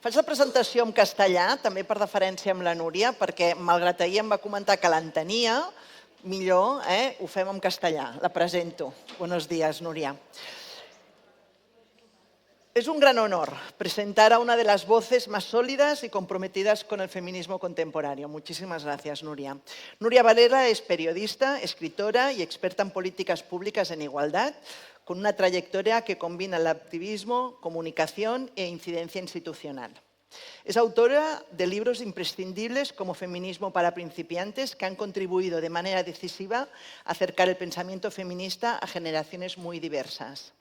Faig la presentació en castellà, també per deferència amb la Núria, perquè malgrat ahir em va comentar que l'entenia, millor ho fem en castellà. La presento. Buenos días, Núria. Es un gran honor presentar a una de las voces más sólidas y comprometidas con el feminismo contemporáneo. Muchísimas gracias, Núria. Núria Varela es periodista, escritora y experta en políticas públicas en igualdad, con una trayectoria que combina el activismo, comunicación e incidencia institucional. Es autora de libros imprescindibles como Feminismo para principiantes, que han contribuido de manera decisiva a acercar el pensamiento feminista a generaciones muy diversas.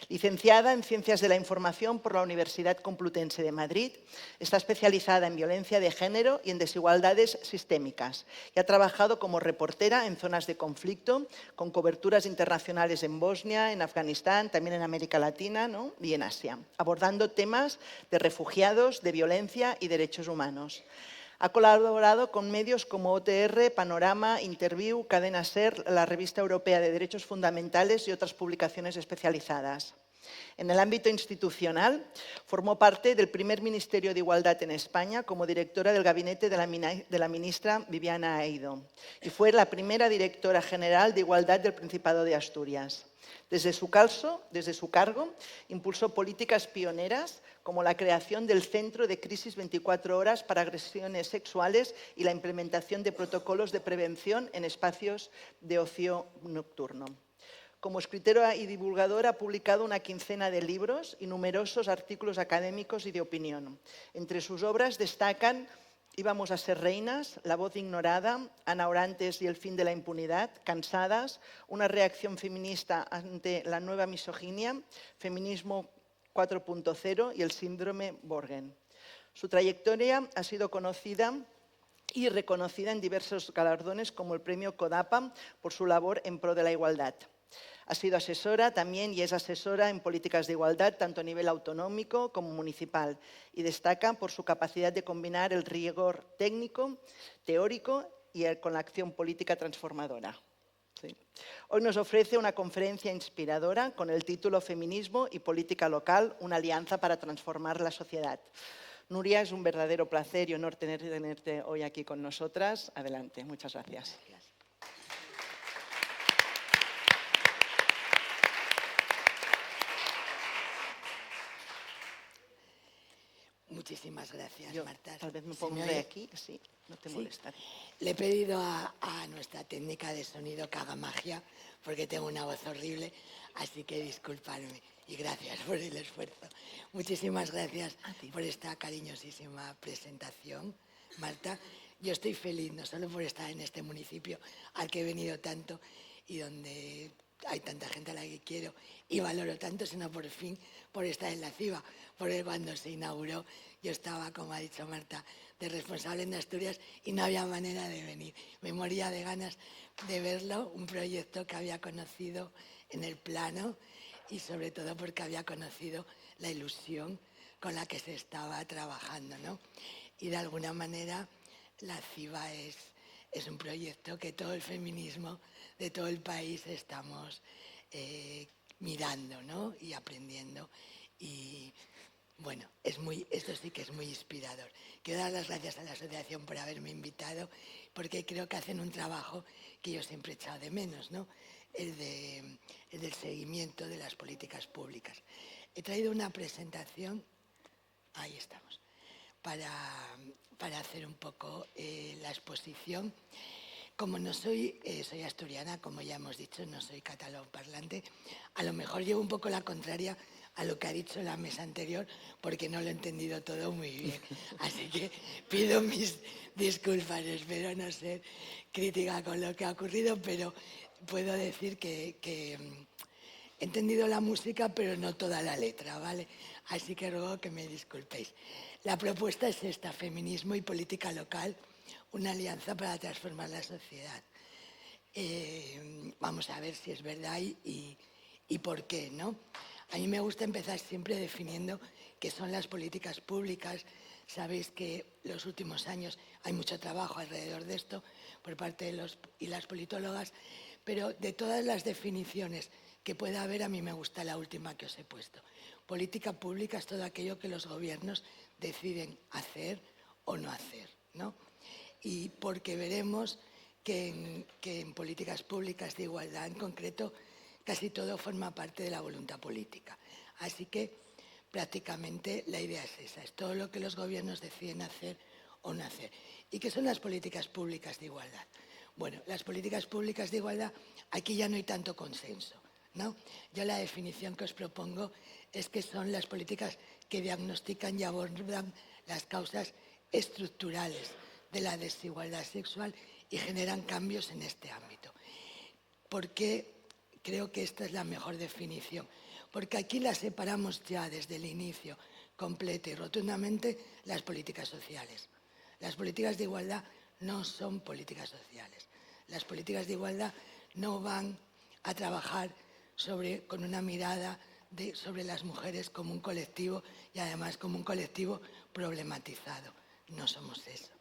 Licenciada en Ciencias de la Información por la Universidad Complutense de Madrid, está especializada en violencia de género y en desigualdades sistémicas y ha trabajado como reportera en zonas de conflicto, con coberturas internacionales en Bosnia, en Afganistán, también en América Latina, ¿no?, y en Asia, abordando temas de refugiados, de violencia y derechos humanos. Ha colaborado con medios como OTR, Panorama, Interview, Cadena SER, la Revista Europea de Derechos Fundamentales y otras publicaciones especializadas. En el ámbito institucional, formó parte del primer Ministerio de Igualdad en España como directora del gabinete de la ministra Viviana Eido y fue la primera directora general de Igualdad del Principado de Asturias. Desde su cargo, impulsó políticas pioneras como la creación del Centro de Crisis 24 Horas para Agresiones Sexuales y la implementación de protocolos de prevención en espacios de ocio nocturno. Como escritora y divulgadora ha publicado una quincena de libros y numerosos artículos académicos y de opinión. Entre sus obras destacan Íbamos a ser reinas, La voz ignorada, Ana Orantes y el fin de la impunidad, Cansadas, una reacción feminista ante la nueva misoginia, Feminismo 4.0 y el síndrome Borgen. Su trayectoria ha sido conocida y reconocida en diversos galardones como el Premio CODAPA por su labor en pro de la igualdad. Ha sido asesora también y es asesora en políticas de igualdad tanto a nivel autonómico como municipal y destaca por su capacidad de combinar el rigor técnico, teórico y con la acción política transformadora. Sí. Hoy nos ofrece una conferencia inspiradora con el título Feminismo y política local, una alianza para transformar la sociedad. Núria, es un verdadero placer y honor tenerte hoy aquí con nosotras. Adelante, muchas gracias. Muchísimas gracias, Marta. Tal vez me pondré aquí, sí, no te molestaré. Le he pedido a nuestra técnica de sonido que haga magia, porque tengo una voz horrible, así que disculpadme y gracias por el esfuerzo. Muchísimas gracias por esta cariñosísima presentación, Marta. Yo estoy feliz no solo por estar en este municipio al que he venido tanto y donde hay tanta gente a la que quiero y valoro tanto, sino por fin por estar en la CIVA, porque cuando se inauguró yo estaba, como ha dicho Marta, de responsable en Asturias y no había manera de venir. Me moría de ganas de verlo, un proyecto que había conocido en el plano y sobre todo porque había conocido la ilusión con la que se estaba trabajando, ¿no? Y de alguna manera la CIVA es un proyecto que todo el feminismo de todo el país estamos mirando, ¿no?, y aprendiendo. Y bueno, esto sí que es muy inspirador. Quiero dar las gracias a la asociación por haberme invitado, porque creo que hacen un trabajo que yo siempre he echado de menos, ¿no?, el del seguimiento de las políticas públicas. He traído una presentación, ahí estamos, para hacer un poco la exposición. Como no soy asturiana, como ya hemos dicho, no soy catalanoparlante, a lo mejor llevo un poco la contraria a lo que ha dicho la mesa anterior, porque no lo he entendido todo muy bien. Así que pido mis disculpas, espero no ser crítica con lo que ha ocurrido, pero puedo decir que he entendido la música, pero no toda la letra, ¿vale? Así que ruego que me disculpéis. La propuesta es esta: feminismo y política local, una alianza para transformar la sociedad. Vamos a ver si es verdad y por qué, ¿no? A mí me gusta empezar siempre definiendo qué son las políticas públicas. Sabéis que los últimos años hay mucho trabajo alrededor de esto por parte de los y las politólogas, pero de todas las definiciones que pueda haber, a mí me gusta la última que os he puesto. Política pública es todo aquello que los gobiernos deciden hacer o no hacer, ¿no? Y porque veremos que en políticas públicas de igualdad en concreto casi todo forma parte de la voluntad política. Así que prácticamente la idea es esa, es todo lo que los gobiernos deciden hacer o no hacer. ¿Y qué son las políticas públicas de igualdad? Bueno, las políticas públicas de igualdad, aquí ya no hay tanto consenso, ¿no? Yo la definición que os propongo es que son las políticas que diagnostican y abordan las causas estructurales de la desigualdad sexual y generan cambios en este ámbito. ¿Por qué creo que esta es la mejor definición? Porque aquí las separamos ya desde el inicio, completa y rotundamente, las políticas sociales. Las políticas de igualdad no son políticas sociales. Las políticas de igualdad no van a trabajar con una mirada sobre las mujeres como un colectivo y además como un colectivo problematizado. No somos eso.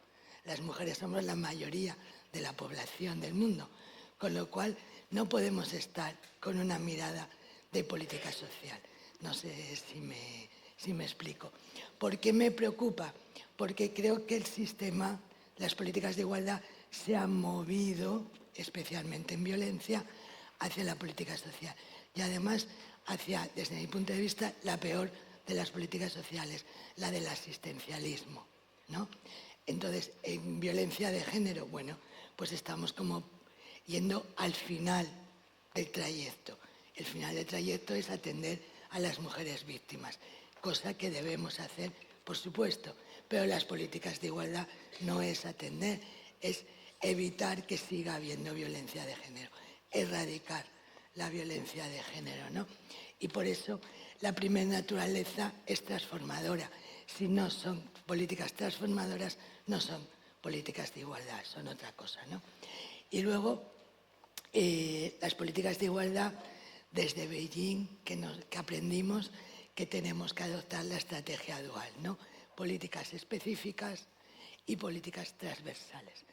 Las mujeres somos la mayoría de la población del mundo, con lo cual no podemos estar con una mirada de política social. No sé si me explico. ¿Por qué me preocupa? Porque creo que el sistema, las políticas de igualdad, se han movido, especialmente en violencia, hacia la política social. Y además, hacia, desde mi punto de vista, la peor de las políticas sociales, la del asistencialismo, ¿no? Entonces, en violencia de género, bueno, pues estamos como yendo al final del trayecto. El final del trayecto es atender a las mujeres víctimas, cosa que debemos hacer, por supuesto, pero las políticas de igualdad no es atender, es evitar que siga habiendo violencia de género, erradicar la violencia de género, ¿no? Y por eso la primera naturaleza es transformadora. Si no son políticas transformadoras, no son políticas de igualdad, son otra cosa, ¿no? Y luego, las políticas de igualdad, desde Beijing, que aprendimos que tenemos que adoptar la estrategia dual, ¿no? Políticas específicas y políticas transversales.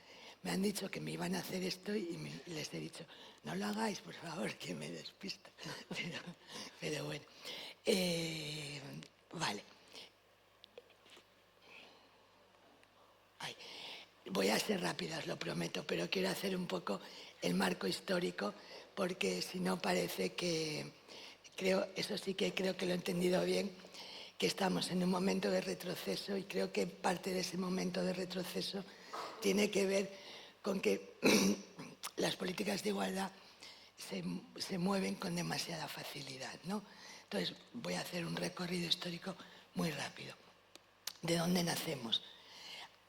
Me han dicho que me iban a hacer esto y les he dicho, no lo hagáis, por favor, que me despisto. Pero bueno, vale. Ay, voy a ser rápida, os lo prometo, pero quiero hacer un poco el marco histórico, porque si no parece que, eso sí que creo que lo he entendido bien, que estamos en un momento de retroceso y creo que parte de ese momento de retroceso tiene que ver con que las políticas de igualdad se mueven con demasiada facilidad, ¿no? Entonces, voy a hacer un recorrido histórico muy rápido. ¿De dónde nacemos?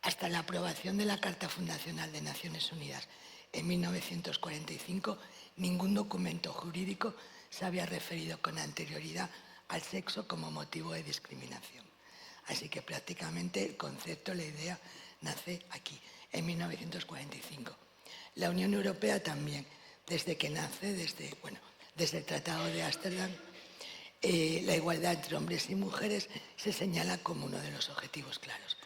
Hasta la aprobación de la Carta Fundacional de Naciones Unidas en 1945, ningún documento jurídico se había referido con anterioridad al sexo como motivo de discriminación. Así que prácticamente el concepto, la idea, nace aquí, en 1945. La Unión Europea también, desde que nace, desde el Tratado de Ámsterdam, la igualdad entre hombres y mujeres se señala como uno de los objetivos claros.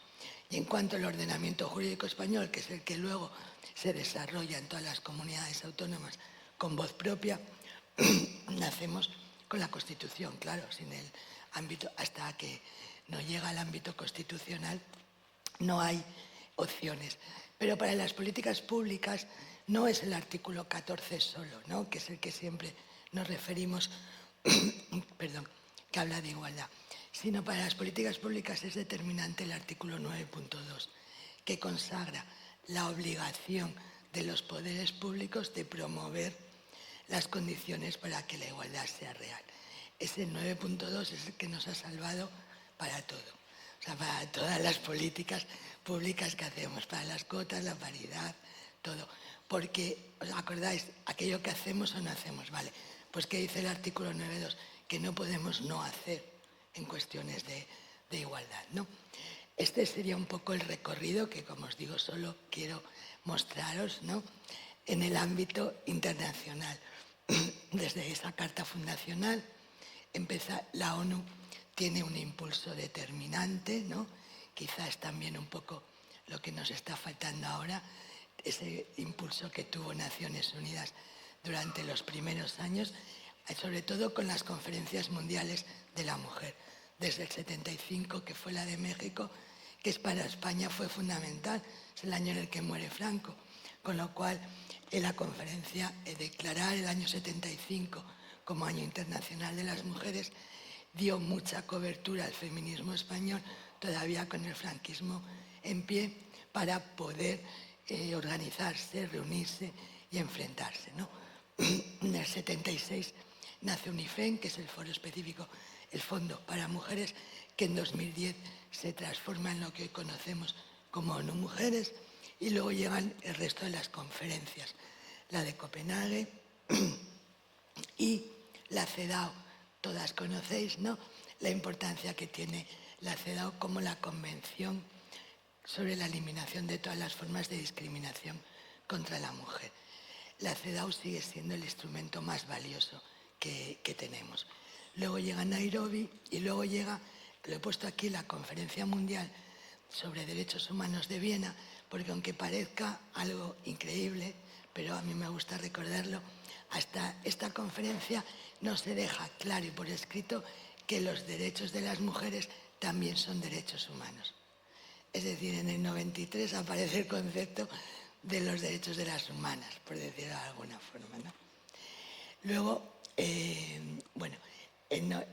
Y en cuanto al ordenamiento jurídico español, que es el que luego se desarrolla en todas las comunidades autónomas con voz propia, nacemos con la Constitución, claro, sin el ámbito, hasta que no llega al ámbito constitucional, no hay opciones. Pero para las políticas públicas no es el artículo 14 solo, ¿no? Que es el que siempre nos referimos, perdón, que habla de igualdad, sino para las políticas públicas es determinante el artículo 9.2, que consagra la obligación de los poderes públicos de promover las condiciones para que la igualdad sea real. Ese 9.2 es el que nos ha salvado para todo, o sea, para todas las políticas públicas que hacemos, para las cuotas, la paridad, todo. Porque, ¿os acordáis? Aquello que hacemos o no hacemos, ¿vale? Pues ¿qué dice el artículo 9.2? Que no podemos no hacer en cuestiones de igualdad, ¿no? Este sería un poco el recorrido que, como os digo, solo quiero mostraros, ¿no? En el ámbito internacional. Desde esa Carta Fundacional, la ONU tiene un impulso determinante, ¿no? Quizás también un poco lo que nos está faltando ahora, ese impulso que tuvo Naciones Unidas durante los primeros años, sobre todo con las conferencias mundiales de la mujer, desde el 75, que fue la de México, que para España fue fundamental, es el año en el que muere Franco, con lo cual en la conferencia declarar el año 75 como Año Internacional de las Mujeres dio mucha cobertura al feminismo español, todavía con el franquismo en pie, para poder organizarse, reunirse y enfrentarse, ¿no? En el 76 nace UNIFEM, que es el foro específico, el Fondo para Mujeres, que en 2010 se transforma en lo que hoy conocemos como ONU Mujeres, y luego llegan el resto de las conferencias, la de Copenhague y la CEDAW. Todas conocéis, ¿no?, la importancia que tiene la CEDAW como la Convención sobre la eliminación de todas las formas de discriminación contra la mujer. La CEDAW sigue siendo el instrumento más valioso que tenemos. Luego llega Nairobi y luego llega, lo he puesto aquí, la Conferencia Mundial sobre Derechos Humanos de Viena, porque aunque parezca algo increíble, pero a mí me gusta recordarlo, hasta esta conferencia no se deja claro y por escrito que los derechos de las mujeres también son derechos humanos. Es decir, en el 93 aparece el concepto de los derechos de las humanas, por decirlo de alguna forma, ¿no? Luego, bueno,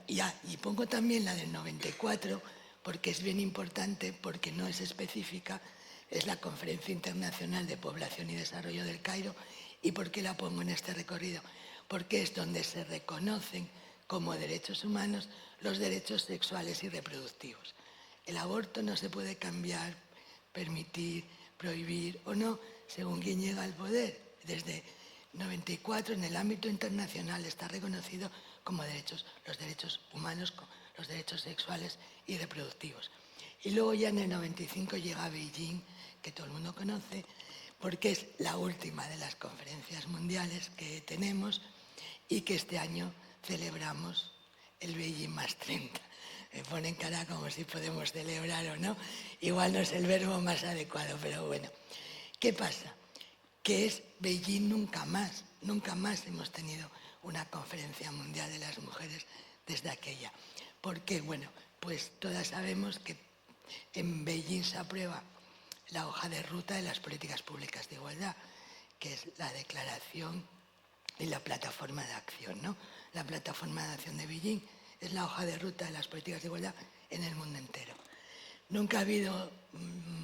y pongo también la del 94, porque es bien importante, porque no es específica, es la Conferencia Internacional de Población y Desarrollo del Cairo. ¿Y por qué la pongo en este recorrido? Porque es donde se reconocen como derechos humanos los derechos sexuales y reproductivos. El aborto no se puede cambiar, permitir, prohibir o no, según quien llega al poder. Desde 94 en el ámbito internacional está reconocido como los derechos humanos, los derechos sexuales y reproductivos. Y luego ya en el 95 llega a Beijing, que todo el mundo conoce, porque es la última de las conferencias mundiales que tenemos y que este año celebramos el Beijing más 30. Me ponen cara como si podemos celebrar o no. Igual no es el verbo más adecuado, pero bueno. ¿Qué pasa? Que es Beijing nunca más. Nunca más hemos tenido una conferencia mundial de las mujeres desde aquella. ¿Por qué? Bueno, pues todas sabemos que en Beijing se aprueba la hoja de ruta de las políticas públicas de igualdad, que es la declaración y la plataforma de acción, ¿no? La plataforma de acción de Beijing es la hoja de ruta de las políticas de igualdad en el mundo entero. Nunca ha habido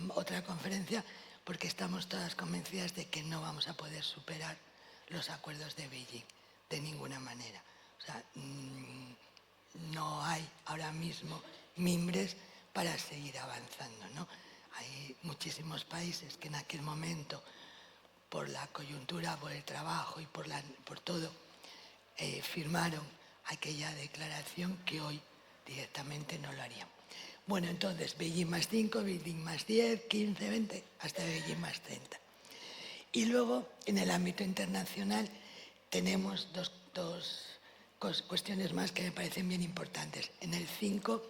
otra conferencia porque estamos todas convencidas de que no vamos a poder superar los acuerdos de Beijing de ninguna manera. O sea, no hay ahora mismo mimbres para seguir avanzando, ¿no? Hay muchísimos países que en aquel momento, por la coyuntura, por el trabajo y por todo, firmaron aquella declaración que hoy directamente no lo harían. Bueno, entonces, Beijing más 5, Beijing más 10, 15, 20, hasta Beijing más 30. Y luego, en el ámbito internacional, tenemos dos cuestiones más que me parecen bien importantes. En el 5,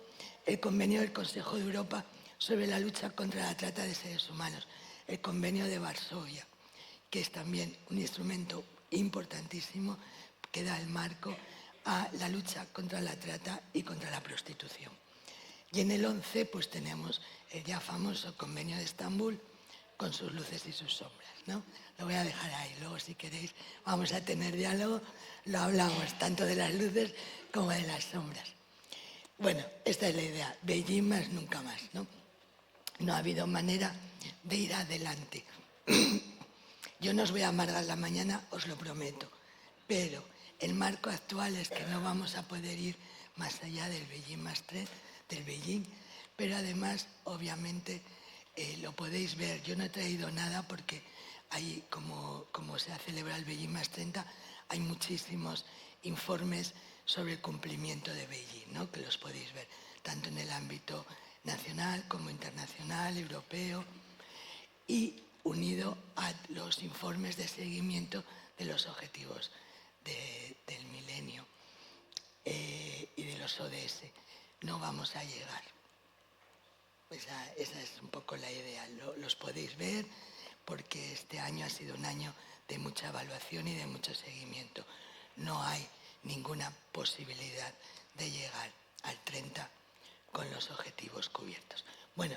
el convenio del Consejo de Europa sobre la lucha contra la trata de seres humanos, el convenio de Varsovia, que es también un instrumento importantísimo que da el marco a la lucha contra la trata y contra la prostitución. Y en el 11 pues tenemos el ya famoso convenio de Estambul con sus luces y sus sombras, ¿no? Lo voy a dejar ahí, luego si queréis vamos a tener diálogo, lo hablamos tanto de las luces como de las sombras. Bueno, esta es la idea, Beijing más nunca más, ¿no? No ha habido manera de ir adelante. Yo no os voy a amargar la mañana, os lo prometo, pero el marco actual es que no vamos a poder ir más allá del Beijing más 3, del Beijing, pero además, obviamente, lo podéis ver. Yo no he traído nada porque hay, como se ha celebrado el Beijing más 30, hay muchísimos informes sobre el cumplimiento de Beijing, ¿no?, que los podéis ver, tanto en el ámbito nacional como internacional, europeo, y unido a los informes de seguimiento de los objetivos del milenio y de los ODS. No vamos a llegar. Esa es un poco la idea. Los podéis ver porque este año ha sido un año de mucha evaluación y de mucho seguimiento. No hay ninguna posibilidad de llegar al 30 con los objetivos cubiertos. Bueno,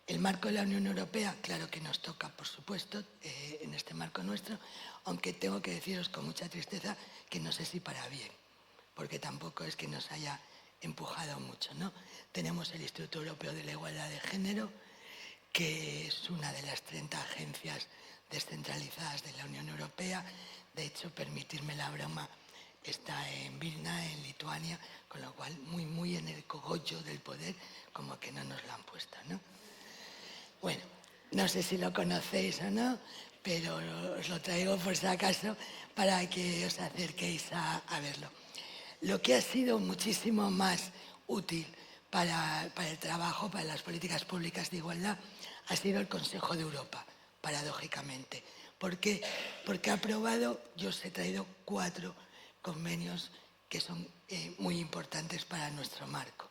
el marco de la Unión Europea, claro que nos toca, por supuesto, en este marco nuestro, aunque tengo que deciros con mucha tristeza que no sé si para bien, porque tampoco es que nos haya empujado mucho, ¿no? Tenemos el Instituto Europeo de la Igualdad de Género, que es una de las 30 agencias descentralizadas de la Unión Europea. De hecho, permitirme la broma, está en Vilna, en Lituania, con lo cual muy en el cogollo del poder, como que no nos lo han puesto, ¿no? Bueno, no sé si lo conocéis o no, pero os lo traigo por si acaso para que os acerquéis a verlo. Lo que ha sido muchísimo más útil para el trabajo, para las políticas públicas de igualdad, ha sido el Consejo de Europa, paradójicamente. ¿Por qué? Porque ha aprobado, yo os he traído 4 convenios que son muy importantes para nuestro marco.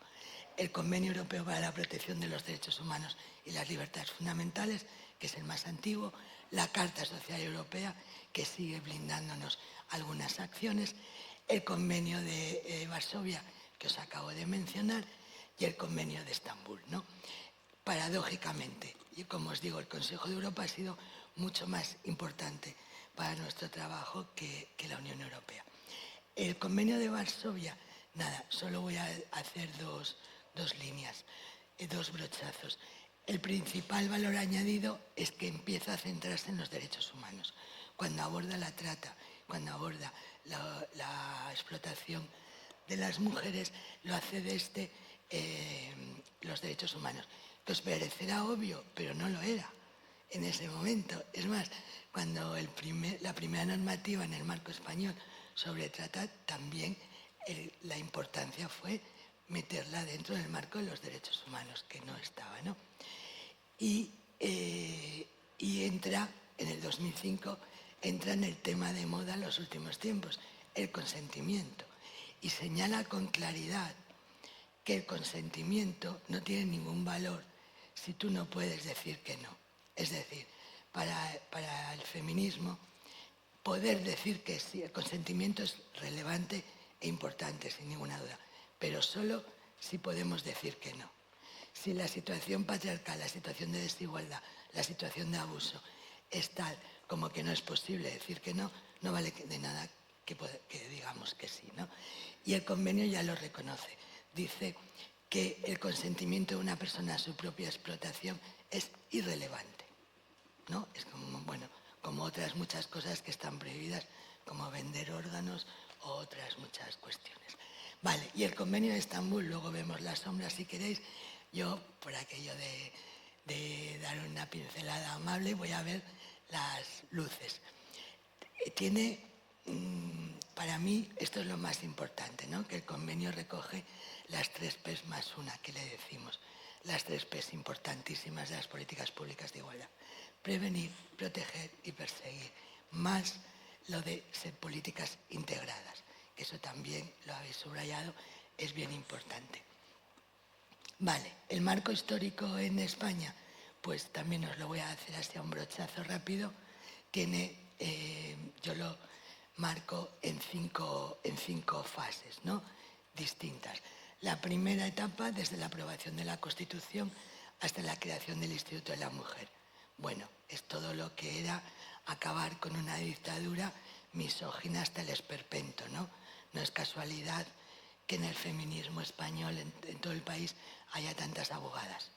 El Convenio Europeo para la Protección de los Derechos Humanos y las Libertades Fundamentales, que es el más antiguo, la Carta Social Europea, que sigue blindándonos algunas acciones, el Convenio de Varsovia, que os acabo de mencionar, y el Convenio de Estambul, ¿no? Paradójicamente, y como os digo, el Consejo de Europa ha sido mucho más importante para nuestro trabajo que la Unión Europea. El Convenio de Varsovia, nada, solo voy a hacer dos líneas, 2 brochazos. El principal valor añadido es que empieza a centrarse en los derechos humanos. Cuando aborda la trata, cuando aborda la explotación de las mujeres, lo hace desde los derechos humanos. Que os parecerá obvio, pero no lo era en ese momento. Es más, cuando la primera normativa en el marco español sobre trata, también la importancia fue meterla dentro del marco de los derechos humanos, que no estaba, ¿no? Y entra, en el 2005, entra en el tema de moda en los últimos tiempos, el consentimiento. Y señala con claridad que el consentimiento no tiene ningún valor si tú no puedes decir que no. Es decir, para el feminismo, poder decir que sí, el consentimiento es relevante e importante, sin ninguna duda, pero solo si podemos decir que no. Si la situación patriarcal, la situación de desigualdad, la situación de abuso es tal como que no es posible decir que no, no vale de nada que digamos que sí, ¿no? Y el convenio ya lo reconoce. Dice que el consentimiento de una persona a su propia explotación es irrelevante, ¿no? Es como, bueno, como otras muchas cosas que están prohibidas, como vender órganos o otras muchas cuestiones. Vale, y el convenio de Estambul, luego vemos las sombras si queréis. Yo, por aquello de dar una pincelada amable, voy a ver las luces. Tiene, para mí, esto es lo más importante, ¿no? Que el convenio recoge las 3 P's más una que le decimos, las 3 P's importantísimas de las políticas públicas de igualdad. Prevenir, proteger y perseguir, más lo de ser políticas integradas, que eso también lo habéis subrayado, es bien importante. Vale, el marco histórico en España, pues también os lo voy a hacer así a un brochazo rápido. Tiene, yo lo marco en cinco fases, ¿no? Distintas. La primera etapa, desde la aprobación de la Constitución hasta la creación del Instituto de la Mujer. Bueno, es todo lo que era acabar con una dictadura misógina hasta el esperpento, ¿no? No es casualidad que en el feminismo español, en todo el país, haya tantas abogadas,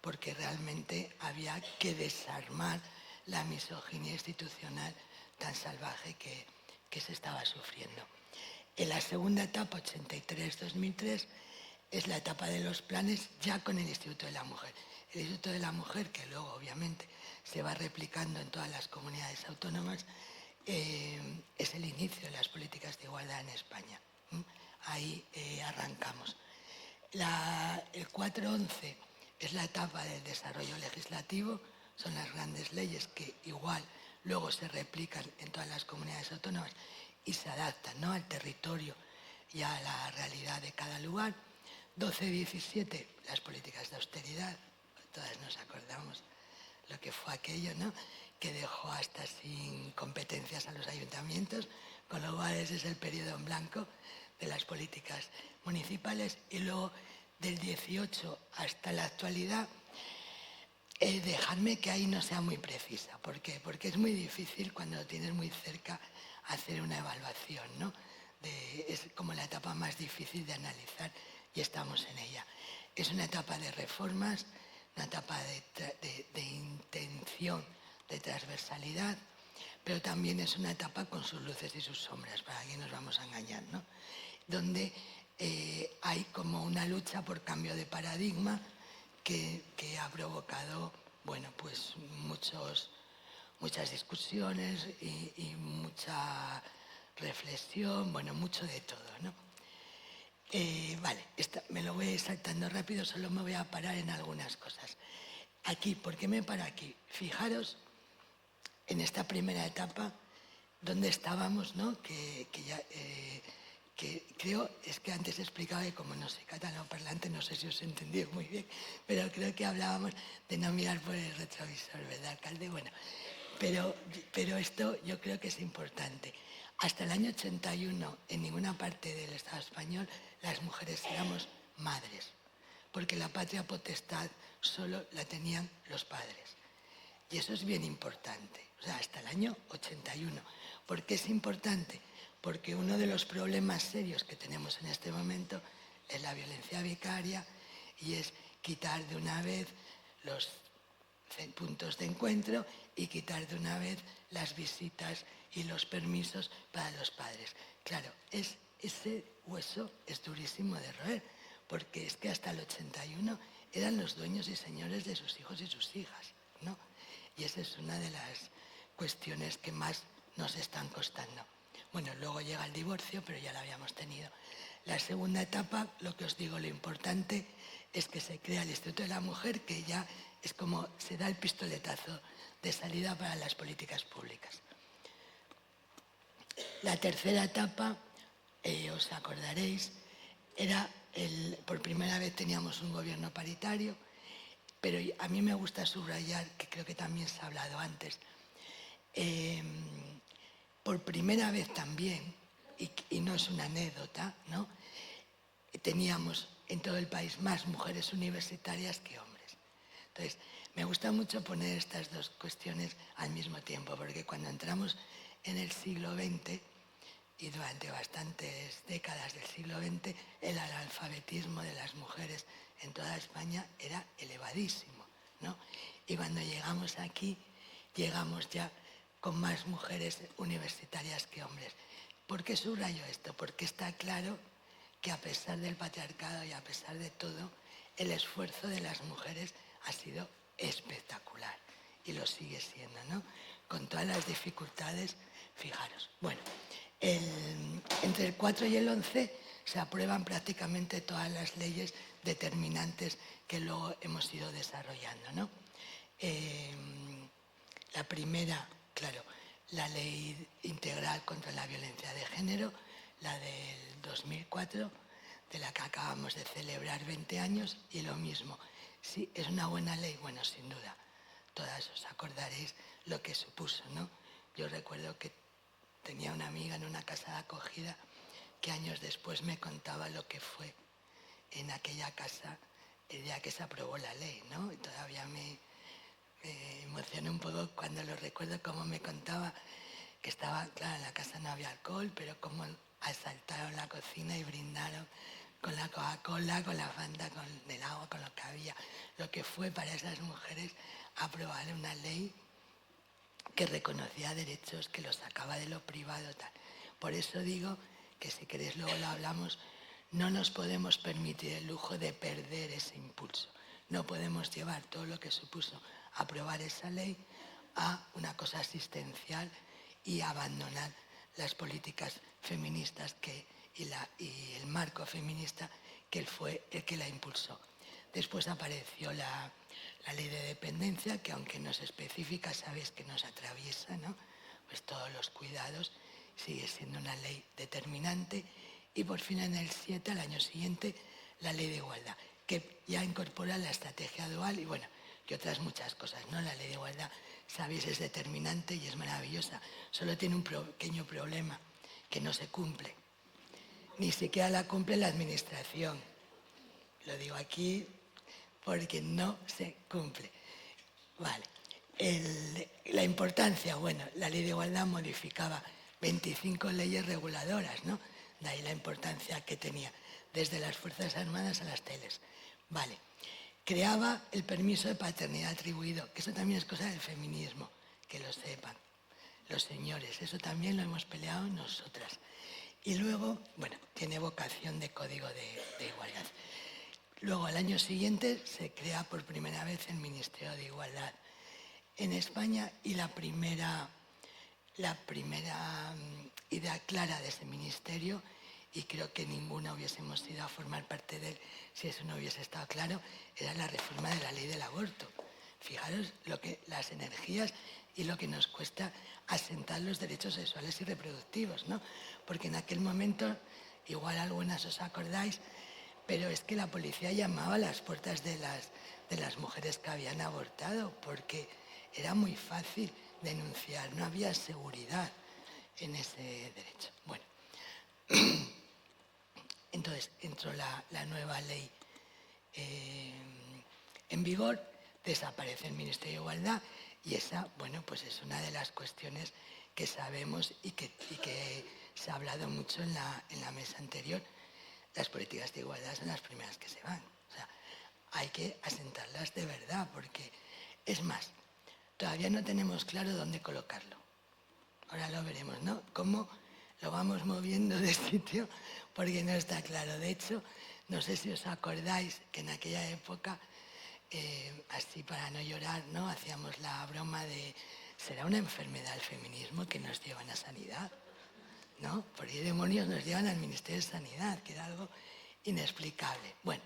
porque realmente había que desarmar la misoginia institucional tan salvaje que se estaba sufriendo. En la segunda etapa, 83-2003, es la etapa de los planes ya con el Instituto de la Mujer. El Instituto de la Mujer, que luego obviamente se va replicando en todas las comunidades autónomas, es el inicio de las políticas de igualdad en España. Ahí arrancamos. El 4-11 es la etapa del desarrollo legislativo, son las grandes leyes que igual luego se replican en todas las comunidades autónomas y se adaptan, ¿no?, al territorio y a la realidad de cada lugar. 12-17, las políticas de austeridad, todas nos acordamos lo que fue aquello, ¿no?, que dejó hasta sin competencias a los ayuntamientos, con lo cual ese es el periodo en blanco de las políticas municipales, y luego del 18 hasta la actualidad, dejadme que ahí no sea muy precisa. ¿Por qué? Porque es muy difícil cuando lo tienes muy cerca hacer una evaluación, ¿no? Es como la etapa más difícil de analizar y estamos en ella. Es una etapa de reformas, una etapa de intención, de transversalidad, pero también es una etapa con sus luces y sus sombras, para que nos vamos a engañar, ¿no? Donde hay como una lucha por cambio de paradigma que ha provocado, bueno, pues muchas discusiones y mucha reflexión, bueno, mucho de todo, ¿no? Vale, me lo voy saltando rápido, solo me voy a parar en algunas cosas. Aquí, ¿por qué me paro aquí? Fijaros en esta primera etapa donde estábamos, ¿no? Que creo, es que antes explicaba que como no soy catalán parlante, no sé si os he entendido muy bien, pero creo que hablábamos de no mirar por el retrovisor, ¿verdad, alcalde? Bueno, pero esto yo creo que es importante. Hasta el año 81, en ninguna parte del Estado español, las mujeres éramos madres, porque la patria potestad solo la tenían los padres. Y eso es bien importante, o sea, hasta el año 81. ¿Por qué es importante? Porque uno de los problemas serios que tenemos en este momento es la violencia vicaria y es quitar de una vez los puntos de encuentro y quitar de una vez las visitas y los permisos para los padres. Claro, ese hueso es durísimo de roer, porque es que hasta el 81 eran los dueños y señores de sus hijos y sus hijas, ¿no? Y esa es una de las cuestiones que más nos están costando. Bueno, luego llega el divorcio, pero ya lo habíamos tenido. La segunda etapa, lo que os digo, lo importante es que se crea el Instituto de la Mujer, que ya es como se da el pistoletazo de salida para las políticas públicas. La tercera etapa, os acordaréis, era por primera vez teníamos un gobierno paritario, pero a mí me gusta subrayar, que creo que también se ha hablado antes, por primera vez también, y no es una anécdota, ¿no? Teníamos en todo el país más mujeres universitarias que hombres. Entonces, me gusta mucho poner estas dos cuestiones al mismo tiempo, porque cuando entramos en el siglo XX, y durante bastantes décadas del siglo XX, el analfabetismo de las mujeres en toda España era elevadísimo, ¿no? Y cuando llegamos aquí, llegamos ya con más mujeres universitarias que hombres. ¿Por qué subrayo esto? Porque está claro que a pesar del patriarcado y a pesar de todo, el esfuerzo de las mujeres ha sido espectacular y lo sigue siendo, ¿no? Con todas las dificultades, fijaros. Bueno, entre el 4 y el 11 se aprueban prácticamente todas las leyes determinantes que luego hemos ido desarrollando, ¿no? La primera, claro, la Ley Integral contra la Violencia de Género, la del 2004, de la que acabamos de celebrar 20 años, y lo mismo. Sí, es una buena ley, bueno, sin duda. Todas os acordaréis lo que supuso, ¿no? Yo recuerdo que tenía una amiga en una casa de acogida que años después me contaba lo que fue en aquella casa el día que se aprobó la ley, ¿no? Y todavía me emocioné un poco cuando lo recuerdo, como me contaba que estaba, claro, en la casa no había alcohol, pero como asaltaron la cocina y brindaron con la Coca-Cola, con la Fanta, con el agua, con lo que había. Lo que fue para esas mujeres aprobar una ley que reconocía derechos, que los sacaba de lo privado, tal. Por eso digo que si queréis luego lo hablamos, no nos podemos permitir el lujo de perder ese impulso. No podemos llevar todo lo que supuso aprobar esa ley a una cosa asistencial y abandonar las políticas feministas y el marco feminista que él fue el que la impulsó. Después apareció la ley de dependencia, que aunque no es específica, sabéis que nos atraviesa, ¿no? Pues todos los cuidados, sigue siendo una ley determinante. Y por fin en el 7, al año siguiente, la ley de igualdad, que ya incorpora la estrategia dual y bueno, y otras muchas cosas, ¿no? La ley de igualdad, sabéis, es determinante y es maravillosa. Solo tiene un pequeño problema, que no se cumple. ni siquiera la cumple la Administración. Lo digo aquí porque no se cumple. Vale. La importancia, bueno, la Ley de Igualdad modificaba 25 leyes reguladoras, ¿no? De ahí la importancia que tenía, desde las Fuerzas Armadas a las teles. Vale. Creaba el permiso de paternidad atribuido, que eso también es cosa del feminismo, que lo sepan los señores, eso también lo hemos peleado nosotras. Y luego, bueno, tiene vocación de código de igualdad. Luego, al año siguiente, se crea por primera vez el Ministerio de Igualdad en España y la primera idea clara de ese ministerio, y creo que ninguna hubiésemos ido a formar parte de él si eso no hubiese estado claro, era la reforma de la ley del aborto. Fijaros las energías y lo que nos cuesta asentar los derechos sexuales y reproductivos, ¿no? Porque en aquel momento, igual algunas os acordáis, pero es que la policía llamaba a las puertas de las mujeres que habían abortado, porque era muy fácil denunciar, no había seguridad en ese derecho. Bueno, entonces entró la nueva ley en vigor, desaparece el Ministerio de Igualdad y esa, bueno, pues es una de las cuestiones que sabemos y que se ha hablado mucho en la mesa anterior. Las políticas de igualdad son las primeras que se van. O sea, hay que asentarlas de verdad, porque es más, todavía no tenemos claro dónde colocarlo. Ahora lo veremos, ¿no? Cómo lo vamos moviendo de sitio, porque no está claro. De hecho, no sé si os acordáis que en aquella época, así para no llorar, ¿no? Hacíamos la broma de, ¿será una enfermedad el feminismo que nos llevan a sanidad? ¿No? ¿Por qué demonios nos llevan al Ministerio de Sanidad? Que era algo inexplicable. Bueno,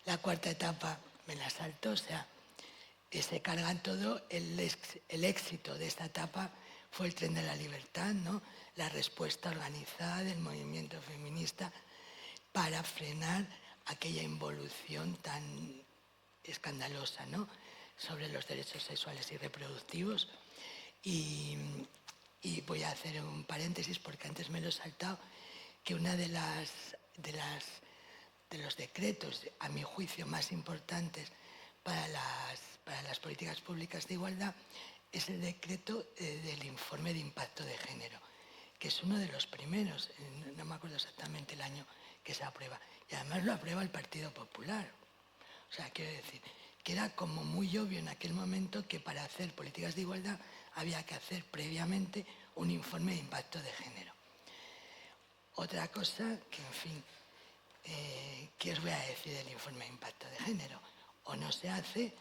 la cuarta etapa me la salto, o sea, se cargan todo. El éxito de esta etapa fue el Tren de la Libertad, ¿no? La respuesta organizada del movimiento feminista para frenar aquella involución tan escandalosa, ¿no? Sobre los derechos sexuales y reproductivos. Y voy a hacer un paréntesis porque antes me lo he saltado, que una de los decretos, a mi juicio, más importantes para las políticas públicas de igualdad es el decreto del informe de impacto de género, que es uno de los primeros, no me acuerdo exactamente el año que se aprueba, y además lo aprueba el Partido Popular. O sea, quiero decir, que era como muy obvio en aquel momento que para hacer políticas de igualdad había que hacer previamente un informe de impacto de género. Otra cosa que, en fin, ¿qué os voy a decir del informe de impacto de género? O no se hace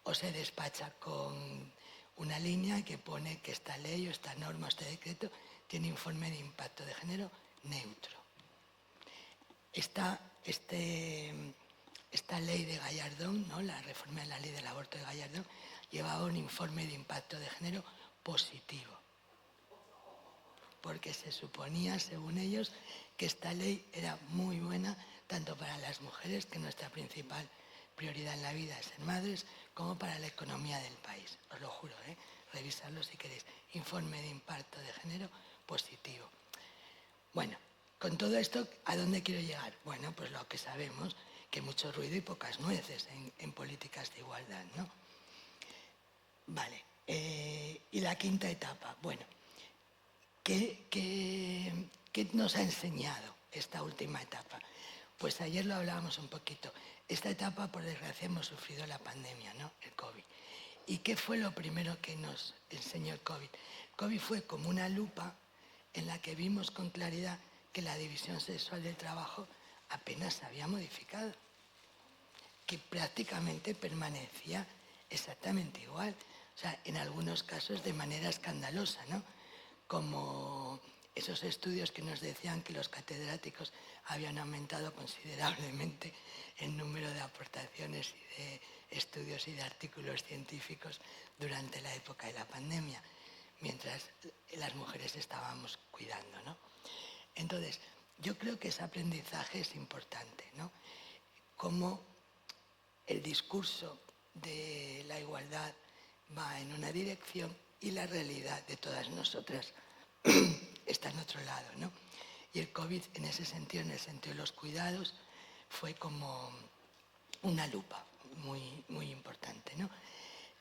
o se despacha con una línea que pone que esta ley o esta norma o este decreto tiene informe de impacto de género neutro. Esta ley de Gallardón, ¿no? La reforma de la ley del aborto de Gallardón, llevaba un informe de impacto de género positivo, porque se suponía, según ellos, que esta ley era muy buena tanto para las mujeres, que nuestra principal prioridad en la vida es ser madres, como para la economía del país. Os lo juro, revisarlo si queréis. Informe de impacto de género positivo. Bueno, con todo esto, ¿a dónde quiero llegar? Bueno, pues lo que sabemos, que mucho ruido y pocas nueces en políticas de igualdad, ¿no? Vale, y la quinta etapa, bueno, ¿qué nos ha enseñado esta última etapa? Pues ayer lo hablábamos un poquito. Esta etapa, por desgracia, hemos sufrido la pandemia, ¿no? El COVID. ¿Y qué fue lo primero que nos enseñó el COVID? El COVID fue como una lupa en la que vimos con claridad que la división sexual del trabajo apenas se había modificado, que prácticamente permanecía exactamente igual, o sea, en algunos casos de manera escandalosa, ¿no? Como esos estudios que nos decían que los catedráticos habían aumentado considerablemente el número de aportaciones y de estudios y de artículos científicos durante la época de la pandemia, mientras las mujeres estábamos cuidando, ¿no? Entonces, yo creo que ese aprendizaje es importante, ¿no? Cómo el discurso de la igualdad va en una dirección y la realidad de todas nosotras está en otro lado, ¿no? Y el COVID, en ese sentido, en el sentido de los cuidados, fue como una lupa muy importante, ¿no?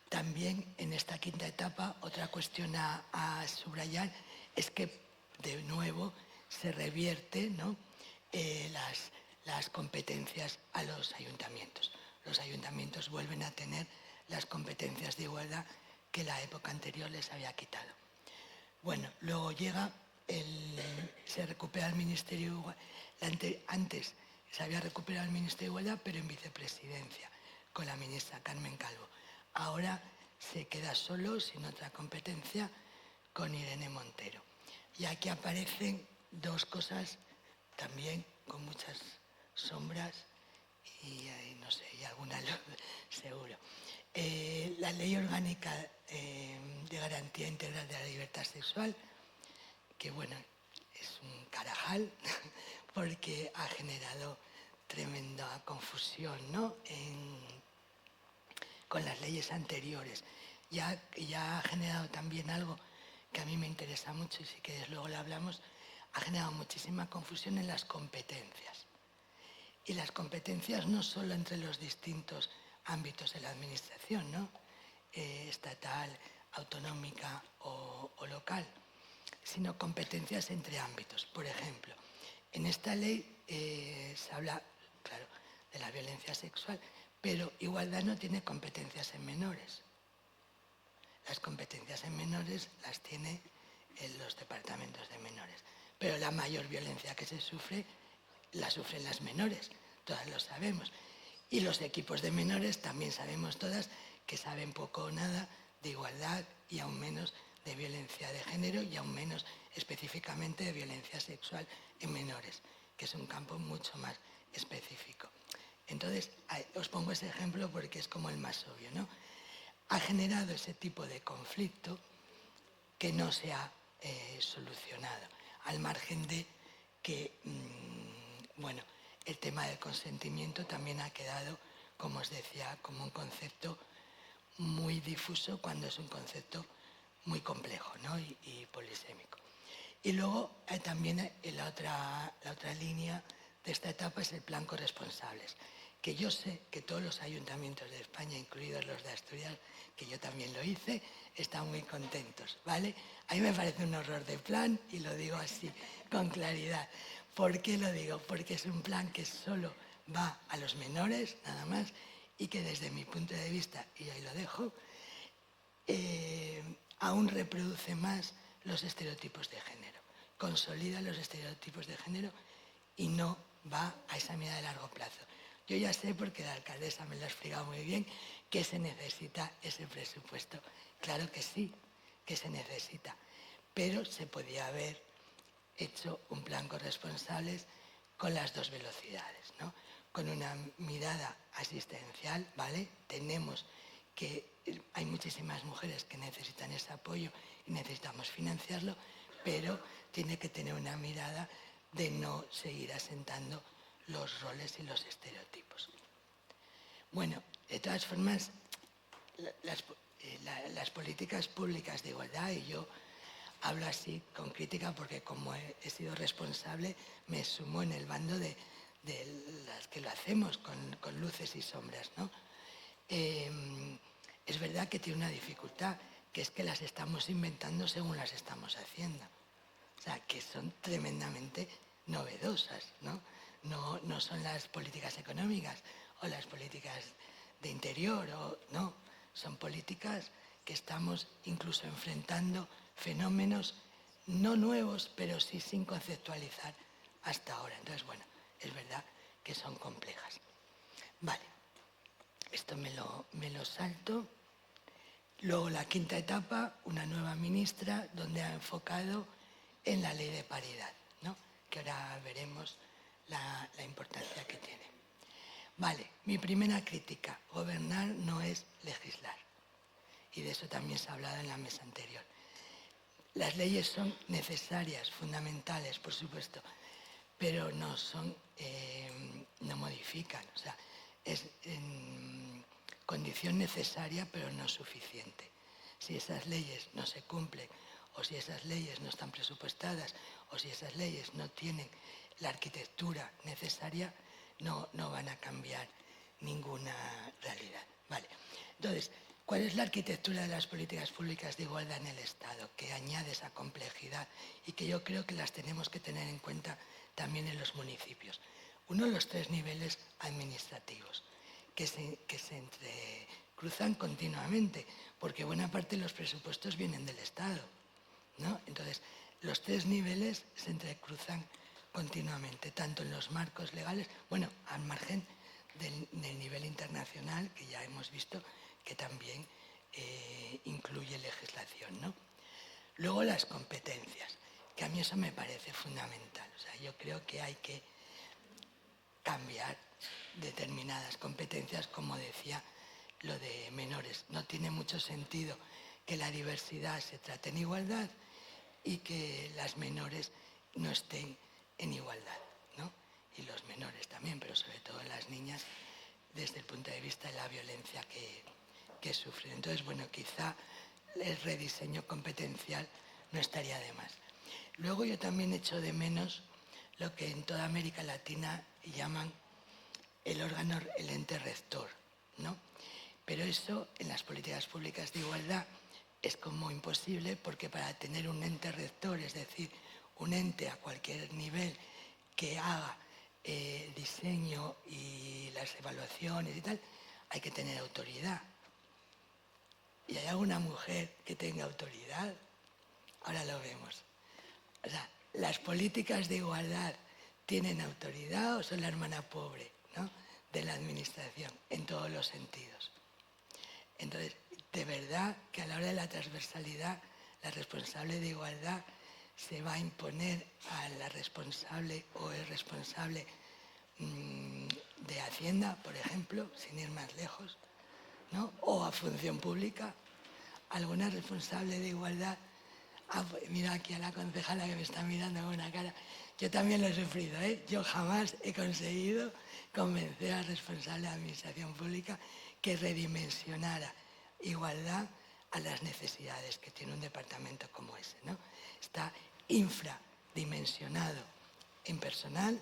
También en esta quinta etapa, otra cuestión a subrayar es que, de nuevo, se revierte, ¿no?, las competencias a los ayuntamientos. Los ayuntamientos vuelven a tener las competencias de igualdad que la época anterior les había quitado. Bueno, luego se recupera el Ministerio de Igualdad. Antes se había recuperado el Ministerio de Igualdad, pero en vicepresidencia, con la ministra Carmen Calvo. Ahora se queda solo, sin otra competencia, con Irene Montero. Y aquí aparecen dos cosas también con muchas sombras y no sé, y alguna luz, seguro. La Ley Orgánica de Garantía Integral de la Libertad Sexual, que bueno, es un carajal porque ha generado tremenda confusión, ¿no?, con las leyes anteriores. Ya ha generado también algo que a mí me interesa mucho y si quieres luego lo hablamos, ha generado muchísima confusión en las competencias. Y las competencias no solo entre los distintos ámbitos de la administración, ¿no?, estatal, autonómica o local, sino competencias entre ámbitos. Por ejemplo, en esta ley se habla, claro, de la violencia sexual, pero igualdad no tiene competencias en menores. Las competencias en menores las tiene en los departamentos de menores. Pero la mayor violencia que se sufre, la sufren las menores, todas lo sabemos. Y los equipos de menores también sabemos todas que saben poco o nada de igualdad y aún menos de violencia de género y aún menos específicamente de violencia sexual en menores, que es un campo mucho más específico. Entonces, os pongo ese ejemplo porque es como el más obvio, ¿no? Ha generado ese tipo de conflicto que no se ha solucionado, al margen de que, bueno, el tema del consentimiento también ha quedado, como os decía, como un concepto muy difuso cuando es un concepto muy complejo, ¿no?, y polisémico. Y luego también la otra línea de esta etapa es el plan corresponsables, que yo sé que todos los ayuntamientos de España, incluidos los de Asturias, que yo también lo hice, están muy contentos, ¿vale? A mí me parece un horror de plan y lo digo así, con claridad. ¿Por qué lo digo? Porque es un plan que solo va a los menores, nada más, y que desde mi punto de vista, y ahí lo dejo, aún reproduce más los estereotipos de género, consolida los estereotipos de género y no va a esa mirada de largo plazo. Yo ya sé, porque la alcaldesa me lo ha explicado muy bien, que se necesita ese presupuesto. Claro que sí, que se necesita, pero se podía haber hecho un plan corresponsables con las dos velocidades, ¿no? Con una mirada asistencial, ¿vale? Tenemos que hay muchísimas mujeres que necesitan ese apoyo y necesitamos financiarlo, pero tiene que tener una mirada de no seguir asentando los roles y los estereotipos. Bueno, de todas formas, las políticas públicas de igualdad, y yo hablo así con crítica porque como he sido responsable, me sumo en el bando de las que lo hacemos con luces y sombras, ¿no? Es verdad que tiene una dificultad, que es que las estamos inventando según las estamos haciendo. O sea, que son tremendamente novedosas, ¿no? No son las políticas económicas o las políticas de interior, no. Son políticas que estamos incluso enfrentando fenómenos no nuevos, pero sí sin conceptualizar hasta ahora. Entonces, bueno, es verdad que son complejas. Vale, esto me lo salto. Luego la quinta etapa, una nueva ministra, donde ha enfocado en la ley de paridad, ¿no?, que ahora veremos la importancia que tiene. Vale, mi primera crítica, gobernar no es legislar. Y de eso también se ha hablado en la mesa anterior. Las leyes son necesarias, fundamentales, por supuesto, pero no modifican. O sea, es condición necesaria, pero no suficiente. Si esas leyes no se cumplen o si esas leyes no están presupuestadas, o si esas leyes no tienen la arquitectura necesaria, no van a cambiar ninguna realidad. Vale. Entonces, ¿cuál es la arquitectura de las políticas públicas de igualdad en el Estado? Que añade esa complejidad y que yo creo que las tenemos que tener en cuenta también en los municipios. Uno, los 3 niveles administrativos, que se entrecruzan continuamente, porque buena parte de los presupuestos vienen del Estado, ¿no? Entonces, los 3 niveles se entrecruzan continuamente, tanto en los marcos legales, bueno, al margen del nivel internacional, que ya hemos visto que también incluye legislación, ¿no? Luego las competencias, que a mí eso me parece fundamental. O sea, yo creo que hay que cambiar determinadas competencias, como decía, lo de menores. No tiene mucho sentido que la diversidad se trate en igualdad y que las menores no estén en igualdad, ¿no? Y los menores también, pero sobre todo las niñas, desde el punto de vista de la violencia que sufren. Entonces, bueno, quizá el rediseño competencial no estaría de más. Luego yo también echo de menos lo que en toda América Latina llaman el órgano, el ente rector, ¿no? Pero eso en las políticas públicas de igualdad es como imposible, porque para tener un ente rector, es decir, un ente a cualquier nivel que haga diseño y las evaluaciones y tal, hay que tener autoridad. ¿Y hay alguna mujer que tenga autoridad? Ahora lo vemos. O sea, ¿las políticas de igualdad tienen autoridad o son la hermana pobre, ¿no?, de la administración en todos los sentidos? Entonces, de verdad que a la hora de la transversalidad, la responsable de igualdad se va a imponer a la responsable o el responsable de Hacienda, por ejemplo, sin ir más lejos, ¿no? O a función pública, alguna responsable de igualdad. Mira aquí a la concejala que me está mirando con una cara. Yo también lo he sufrido, ¿eh? Yo jamás he conseguido convencer al responsable de administración pública que redimensionara igualdad a las necesidades que tiene un departamento como ese, ¿no? Está infradimensionado en personal,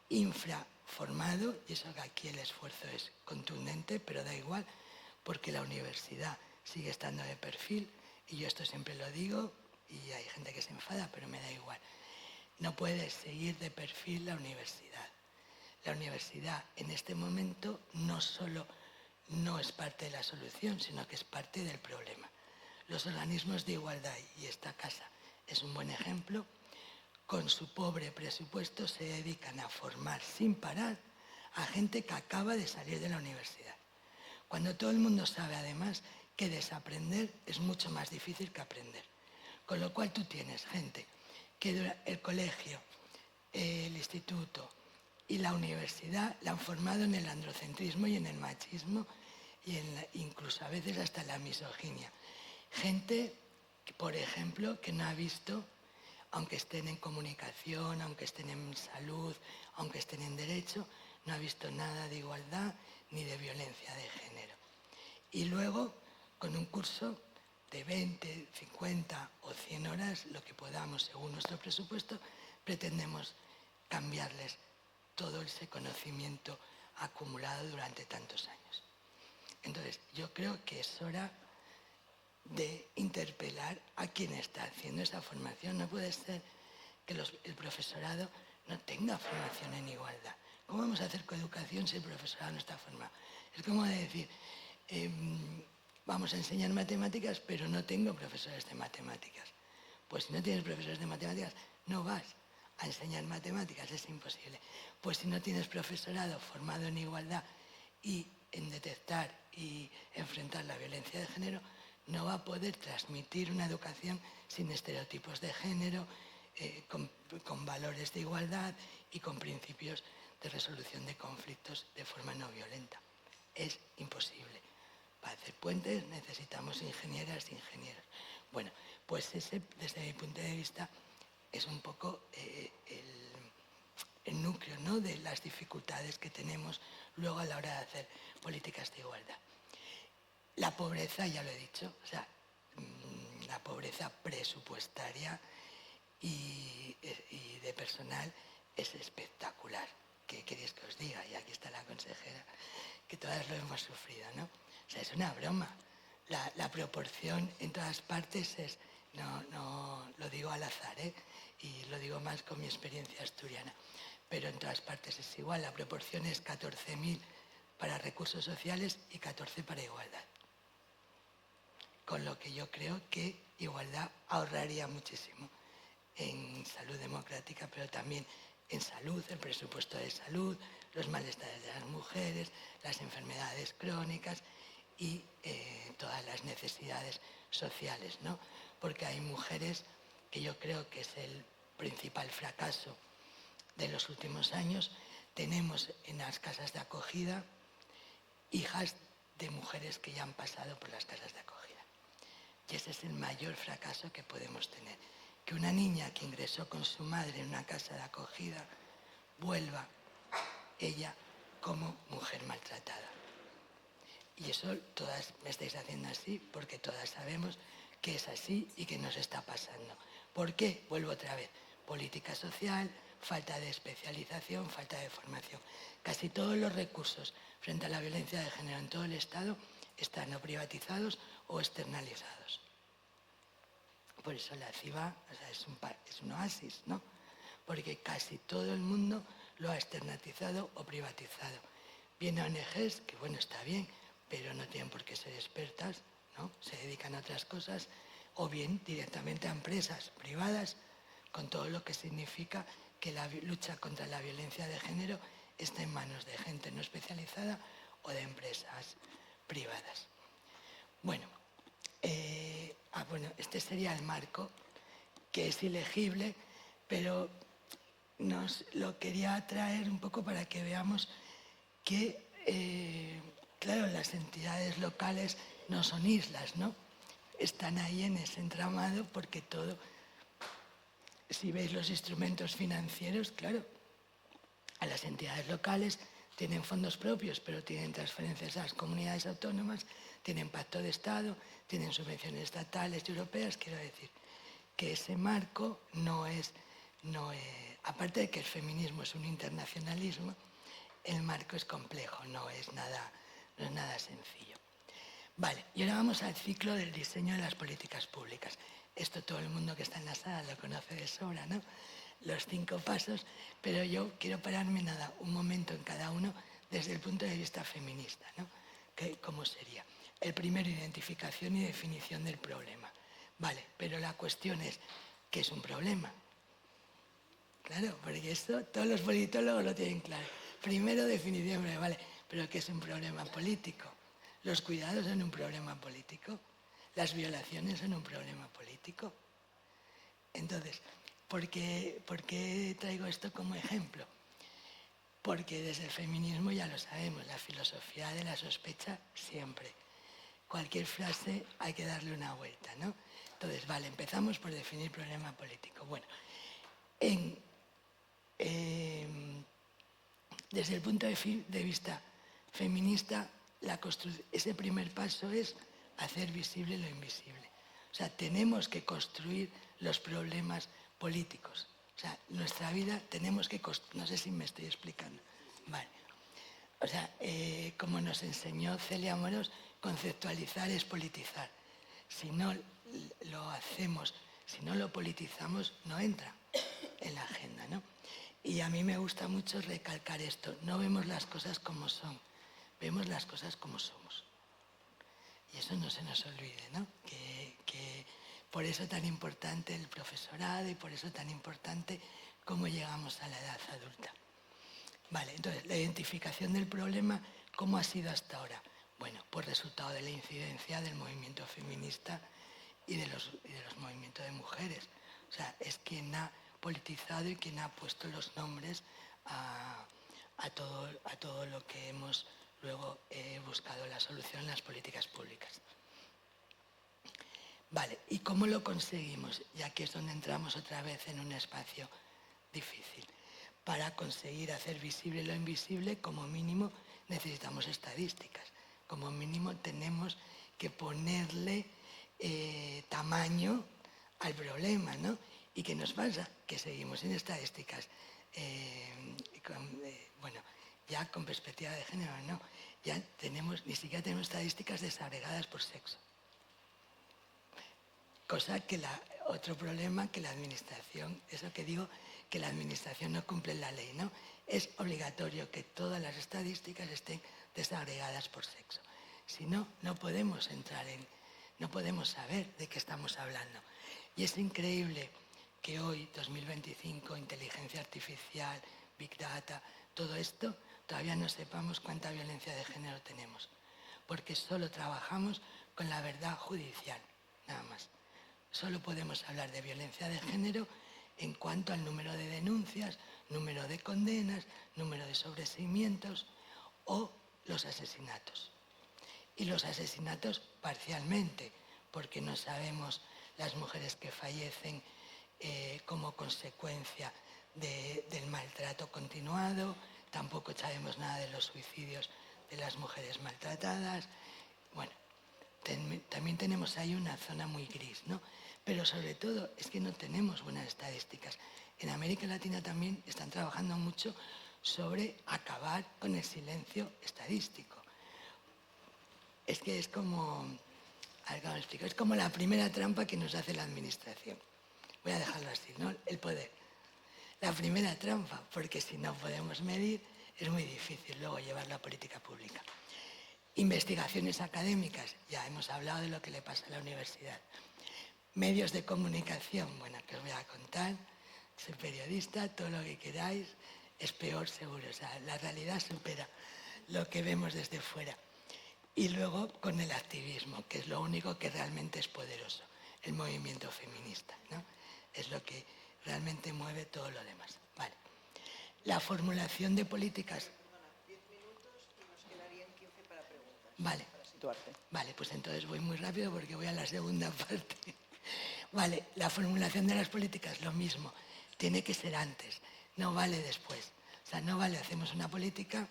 infraformado, y eso que aquí el esfuerzo es contundente, pero da igual, porque la universidad sigue estando de perfil, y yo esto siempre lo digo, y hay gente que se enfada, pero me da igual. No puede seguir de perfil la universidad. La universidad en este momento no solo no es parte de la solución, sino que es parte del problema. Los organismos de igualdad, y esta casa es un buen ejemplo, con su pobre presupuesto se dedican a formar sin parar a gente que acaba de salir de la universidad. Cuando todo el mundo sabe además que desaprender es mucho más difícil que aprender. Con lo cual tú tienes gente que el colegio, el instituto y la universidad la han formado en el androcentrismo y en el machismo y incluso a veces hasta la misoginia. Gente, por ejemplo, que no ha visto, aunque estén en comunicación, aunque estén en salud, aunque estén en derecho, no ha visto nada de igualdad ni de violencia de género. Y luego, con un curso de 20, 50 o 100 horas, lo que podamos según nuestro presupuesto, pretendemos cambiarles todo ese conocimiento acumulado durante tantos años. Entonces, yo creo que es hora de interpelar a quien está haciendo esa formación. No puede ser que el profesorado no tenga formación en igualdad. ¿Cómo vamos a hacer coeducación si el profesorado no está formado? Es como decir, vamos a enseñar matemáticas, pero no tengo profesores de matemáticas. Pues si no tienes profesores de matemáticas, no vas a enseñar matemáticas, es imposible. Pues si no tienes profesorado formado en igualdad y en detectar y enfrentar la violencia de género, no va a poder transmitir una educación sin estereotipos de género, con valores de igualdad y con principios de resolución de conflictos de forma no violenta. Es imposible. Para hacer puentes necesitamos ingenieras e ingenieros. Bueno, pues ese, desde mi punto de vista, es un poco el núcleo, ¿no?, de las dificultades que tenemos luego a la hora de hacer políticas de igualdad. La pobreza, ya lo he dicho, o sea, la pobreza presupuestaria y de personal es espectacular. ¿Qué queréis que os diga? Y aquí está la consejera, que todas lo hemos sufrido, ¿no? O sea, es una broma. La proporción en todas partes es, no lo digo al azar, y lo digo más con mi experiencia asturiana, pero en todas partes es igual. La proporción es 14.000 para recursos sociales y 14 para igualdad. Con lo que yo creo que igualdad ahorraría muchísimo en salud democrática, pero también en salud, el presupuesto de salud, los malestares de las mujeres, las enfermedades crónicas y todas las necesidades sociales, ¿no? Porque hay mujeres, que yo creo que es el principal fracaso de los últimos años, tenemos en las casas de acogida hijas de mujeres que ya han pasado por las casas de acogida. Y ese es el mayor fracaso que podemos tener. Que una niña que ingresó con su madre en una casa de acogida vuelva ella como mujer maltratada. Y eso todas me estáis haciendo así porque todas sabemos que es así y que nos está pasando. ¿Por qué? Vuelvo otra vez. Política social, falta de especialización, falta de formación. Casi todos los recursos frente a la violencia de género en todo el Estado están o privatizados o externalizados. Por eso la CIVA, o sea, es un oasis, ¿no? Porque casi todo el mundo lo ha externalizado o privatizado. Viene a ONGs, que bueno, está bien, pero no tienen por qué ser expertas, ¿no? Se dedican a otras cosas, o bien directamente a empresas privadas, con todo lo que significa que la lucha contra la violencia de género está en manos de gente no especializada o de empresas privadas. Bueno, este sería el marco, que es ilegible, pero nos lo quería traer un poco para que veamos que, claro, las entidades locales no son islas, ¿no? Están ahí en ese entramado porque todo, si veis los instrumentos financieros, claro, a las entidades locales tienen fondos propios, pero tienen transferencias a las comunidades autónomas, tienen pacto de Estado, tienen subvenciones estatales y europeas. Quiero decir que ese marco no es, aparte de que el feminismo es un internacionalismo, el marco es complejo, no es nada sencillo. Vale, y ahora vamos al ciclo del diseño de las políticas públicas. Esto todo el mundo que está en la sala lo conoce de sobra, ¿no? Los 5 pasos, pero yo quiero pararme un momento en cada uno desde el punto de vista feminista, ¿no? ¿Cómo sería? El primero, identificación y definición del problema. Vale, pero la cuestión es, ¿qué es un problema? Claro, porque esto todos los politólogos lo tienen claro. Primero, definición, vale, pero ¿qué es un problema político? Los cuidados son un problema político, las violaciones son un problema político. Entonces, ¿por qué traigo esto como ejemplo? Porque desde el feminismo ya lo sabemos, la filosofía de la sospecha siempre. Cualquier frase hay que darle una vuelta, ¿no? Entonces, vale, empezamos por definir problema político. Bueno, desde el punto de vista feminista, ese primer paso es hacer visible lo invisible. O sea, tenemos que construir los problemas políticos. O sea, nuestra vida tenemos que construir. No sé si me estoy explicando. Vale. O sea, como nos enseñó Celia Amorós, conceptualizar es politizar. Si no lo hacemos, si no lo politizamos, no entra en la agenda, ¿no? Y a mí me gusta mucho recalcar esto. No vemos las cosas como son, vemos las cosas como somos. Y eso no se nos olvide, ¿no? Que por eso tan importante el profesorado y por eso tan importante cómo llegamos a la edad adulta. Vale, entonces, la identificación del problema, ¿cómo ha sido hasta ahora? Bueno, pues resultado de la incidencia del movimiento feminista y de los movimientos de mujeres. O sea, es quien ha politizado y quien ha puesto los nombres a todo lo que hemos luego buscado la solución en las políticas públicas. Vale, ¿y cómo lo conseguimos? Ya que es donde entramos otra vez en un espacio difícil. Para conseguir hacer visible lo invisible, como mínimo necesitamos estadísticas. Como mínimo tenemos que ponerle tamaño al problema, ¿no? ¿Y qué nos pasa? Que seguimos sin estadísticas, bueno, ya con perspectiva de género, ¿no? Ya ni siquiera tenemos estadísticas desagregadas por sexo. Cosa que otro problema que la administración, eso que digo, que la administración no cumple la ley, ¿no? Es obligatorio que todas las estadísticas estén desagregadas por sexo. Si no, no podemos no podemos saber de qué estamos hablando. Y es increíble que hoy, 2025, inteligencia artificial, Big Data, todo esto, todavía no sepamos cuánta violencia de género tenemos. Porque solo trabajamos con la verdad judicial, nada más. Solo podemos hablar de violencia de género en cuanto al número de denuncias, número de condenas, número de sobreseimientos o los asesinatos. Y los asesinatos parcialmente, porque no sabemos las mujeres que fallecen como consecuencia del maltrato continuado, tampoco sabemos nada de los suicidios de las mujeres maltratadas. Bueno, también tenemos ahí una zona muy gris, ¿no? Pero sobre todo es que no tenemos buenas estadísticas. En América Latina también están trabajando mucho sobre acabar con el silencio estadístico. Es que es como, a ver cómo lo explico, es como la primera trampa que nos hace la administración. Voy a dejarlo así, ¿no? El poder. La primera trampa, porque si no podemos medir, es muy difícil luego llevarlo a política pública. Investigaciones académicas, ya hemos hablado de lo que le pasa a la universidad. Medios de comunicación, bueno, que os voy a contar, soy periodista, todo lo que queráis, es peor seguro, o sea, la realidad supera lo que vemos desde fuera. Y luego con el activismo, que es lo único que realmente es poderoso, el movimiento feminista, ¿no? Es lo que realmente mueve todo lo demás. Vale. La formulación de políticas. 10 minutos y nos quedarían 15 para preguntas. Vale. Para situarte. Vale, pues entonces voy muy rápido porque voy a la segunda parte. Vale, la formulación de las políticas, lo mismo. Tiene que ser antes, no vale después. O sea, no vale, hacemos una política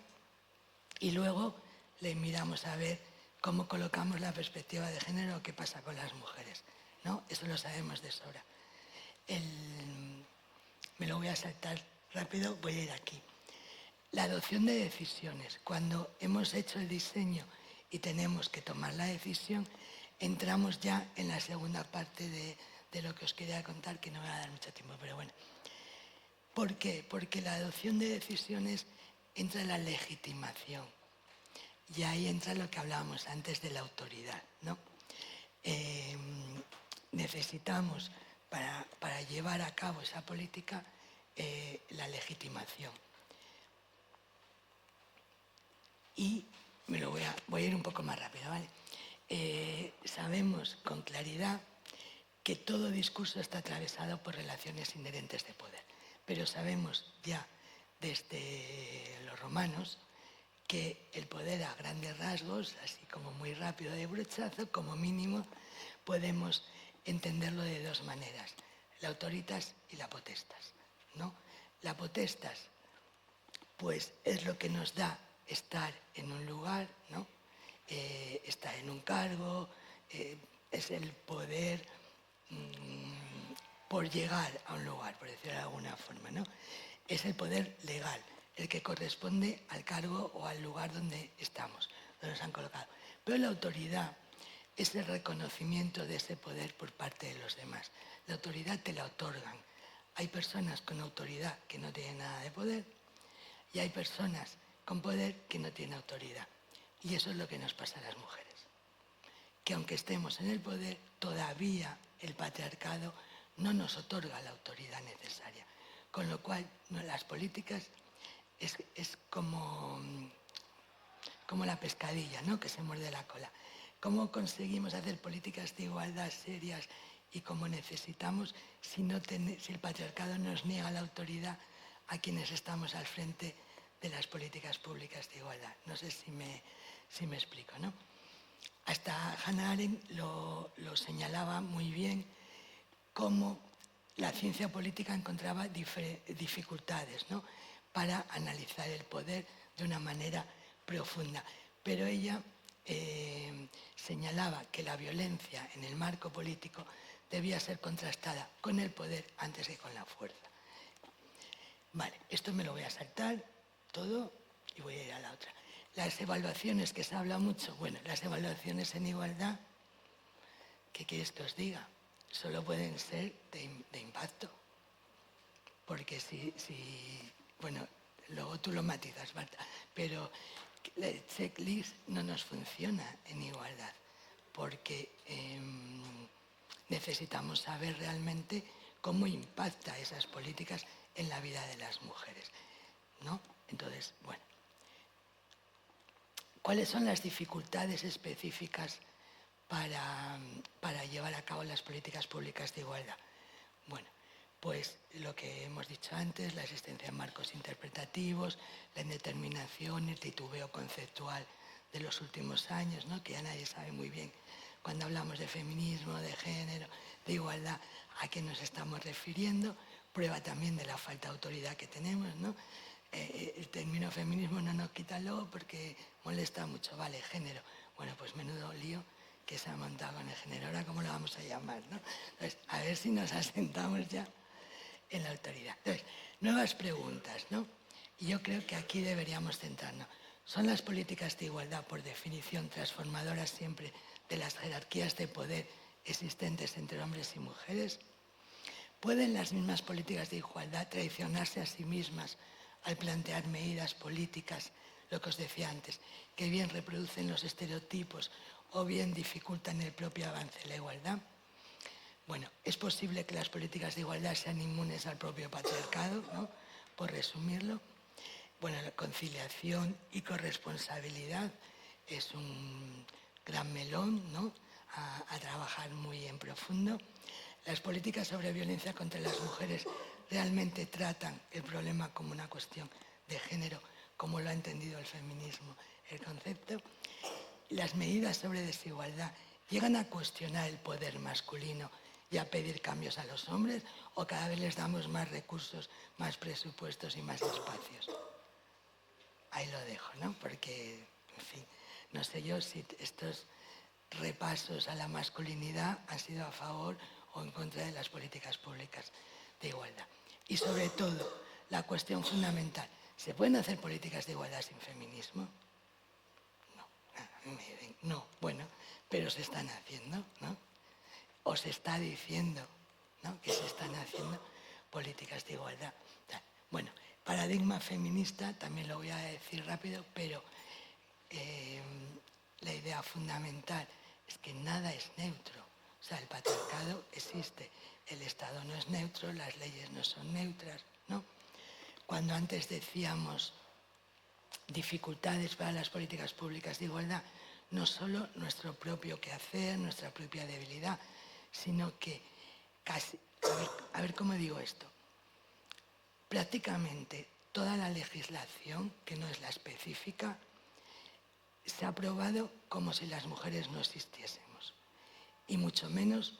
y luego le miramos a ver cómo colocamos la perspectiva de género o qué pasa con las mujeres, ¿no? Eso lo sabemos de sobra. Me lo voy a saltar rápido, voy a ir aquí. La adopción de decisiones. Cuando hemos hecho el diseño y tenemos que tomar la decisión, entramos ya en la segunda parte de lo que os quería contar, que no me va a dar mucho tiempo, pero bueno. ¿Por qué? Porque la adopción de decisiones entra en la legitimación. Y ahí entra lo que hablábamos antes de la autoridad, ¿no? Necesitamos, para llevar a cabo esa política, la legitimación. Y voy a ir un poco más rápido, ¿vale? Sabemos con claridad que todo discurso está atravesado por relaciones inherentes de poder, pero sabemos ya desde los romanos que el poder a grandes rasgos, así como muy rápido de brochazo, como mínimo, podemos entenderlo de dos maneras, la autoritas y la potestas, ¿no? La potestas, pues es lo que nos da estar en un lugar, ¿no? Estar en un cargo, es el poder por llegar a un lugar, por decirlo de alguna forma, ¿no? Es el poder legal, el que corresponde al cargo o al lugar donde estamos, donde nos han colocado. Pero la autoridad es el reconocimiento de ese poder por parte de los demás. La autoridad te la otorgan. Hay personas con autoridad que no tienen nada de poder y hay personas con poder que no tienen autoridad. Y eso es lo que nos pasa a las mujeres. Que aunque estemos en el poder, todavía el patriarcado no nos otorga la autoridad necesaria. Con lo cual, las políticas es como la pescadilla, ¿no? Que se muerde la cola. ¿Cómo conseguimos hacer políticas de igualdad serias y cómo necesitamos si el patriarcado nos niega la autoridad a quienes estamos al frente de las políticas públicas de igualdad? No sé si me explico, ¿no? Hasta Hannah Arendt lo señalaba muy bien, cómo la ciencia política encontraba dificultades, ¿no?, para analizar el poder de una manera profunda. Pero ella señalaba que la violencia en el marco político debía ser contrastada con el poder antes que con la fuerza. Vale, esto me lo voy a saltar todo y voy a ir a la otra. Las evaluaciones, que se habla mucho, bueno, las evaluaciones en igualdad, ¿qué quieres que os diga? Solo pueden ser de impacto. Porque bueno, luego tú lo matizas, Marta, pero el checklist no nos funciona en igualdad, porque necesitamos saber realmente cómo impacta esas políticas en la vida de las mujeres, ¿no? Entonces, bueno, ¿cuáles son las dificultades específicas para llevar a cabo las políticas públicas de igualdad? Bueno, pues lo que hemos dicho antes, la existencia de marcos interpretativos, la indeterminación, el titubeo conceptual de los últimos años, ¿no? Que ya nadie sabe muy bien cuando hablamos de feminismo, de género, de igualdad, a qué nos estamos refiriendo, prueba también de la falta de autoridad que tenemos, ¿no? El término feminismo no nos quita luego porque molesta mucho, vale, género. Bueno, pues menudo lío que se ha montado con el género, ahora cómo lo vamos a llamar, ¿no? Entonces, a ver si nos asentamos ya en la autoridad. Entonces, nuevas preguntas, ¿no? Y yo creo que aquí deberíamos centrarnos. ¿Son las políticas de igualdad, por definición, transformadoras siempre de las jerarquías de poder existentes entre hombres y mujeres? ¿Pueden las mismas políticas de igualdad traicionarse a sí mismas al plantear medidas políticas, lo que os decía antes, que bien reproducen los estereotipos o bien dificultan el propio avance de la igualdad? Bueno, es posible que las políticas de igualdad sean inmunes al propio patriarcado, ¿no? Por resumirlo. Bueno, la conciliación y corresponsabilidad es un gran melón, ¿no? A trabajar muy en profundo. Las políticas sobre violencia contra las mujeres realmente tratan el problema como una cuestión de género, como lo ha entendido el feminismo, el concepto. Las medidas sobre desigualdad llegan a cuestionar el poder masculino y a pedir cambios a los hombres, o cada vez les damos más recursos, más presupuestos y más espacios. Ahí lo dejo, ¿no? Porque, en fin, no sé yo si estos repasos a la masculinidad han sido a favor o en contra de las políticas públicas de igualdad. Y sobre todo, la cuestión fundamental, ¿se pueden hacer políticas de igualdad sin feminismo? No, bueno, pero se están haciendo, ¿no? O se está diciendo, ¿no?, que se están haciendo políticas de igualdad. Bueno, paradigma feminista, también lo voy a decir rápido, pero la idea fundamental es que nada es neutro. O sea, el patriarcado existe, el Estado no es neutro, las leyes no son neutras, ¿no? Cuando antes decíamos dificultades para las políticas públicas de igualdad, no solo nuestro propio quehacer, nuestra propia debilidad, sino que casi, a ver cómo digo esto, prácticamente toda la legislación, que no es la específica, se ha aprobado como si las mujeres no existiésemos, y mucho menos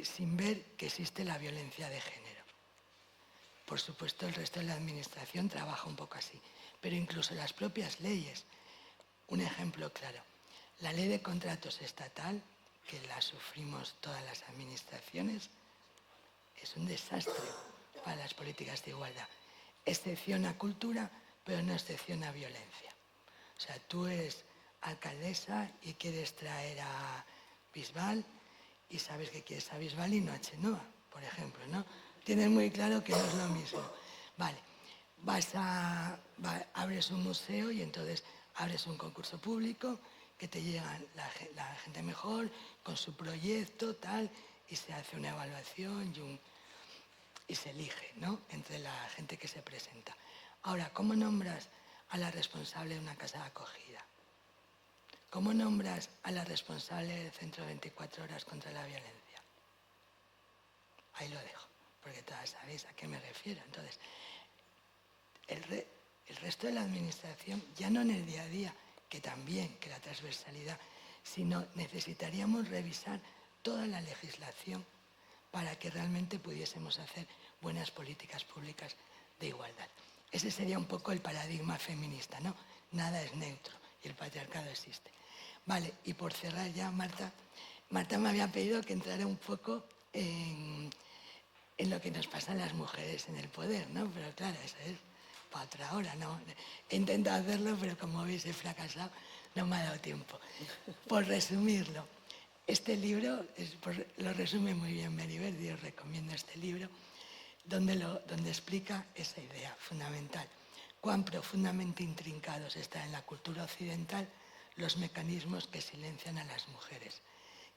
sin ver que existe la violencia de género. Por supuesto, el resto de la administración trabaja un poco así, pero incluso las propias leyes. Un ejemplo claro, la ley de contratos estatal, que la sufrimos todas las administraciones, es un desastre para las políticas de igualdad. Excepciona cultura, pero no excepciona violencia. O sea, tú eres alcaldesa y quieres traer a Bisbal y sabes que quieres a Bisbal y no a Chenoa, por ejemplo, ¿no? Tienes muy claro que no es lo mismo. Vale, abres un museo y entonces abres un concurso público que te llega la gente mejor con su proyecto, tal, y se hace una evaluación y se elige, ¿no?, entre la gente que se presenta. Ahora, ¿cómo nombras a la responsable de una casa de acogida? ¿Cómo nombras a la responsable del centro 24 horas contra la violencia? Ahí lo dejo, porque todas sabéis a qué me refiero. Entonces, el resto de la administración, ya no en el día a día, que también, que la transversalidad, sino necesitaríamos revisar toda la legislación para que realmente pudiésemos hacer buenas políticas públicas de igualdad. Ese sería un poco el paradigma feminista, ¿no? Nada es neutro. y el patriarcado existe. Vale, y por cerrar ya, Marta me había pedido que entrara un poco en lo que nos pasa a las mujeres en el poder, ¿no? Pero claro, eso es para otra hora, ¿no? He intentado hacerlo, pero como veis he fracasado, no me ha dado tiempo. Por resumirlo, este libro lo resume muy bien Meriverdi, os recomiendo este libro, donde explica esa idea fundamental. Cuán profundamente intrincados están en la cultura occidental los mecanismos que silencian a las mujeres,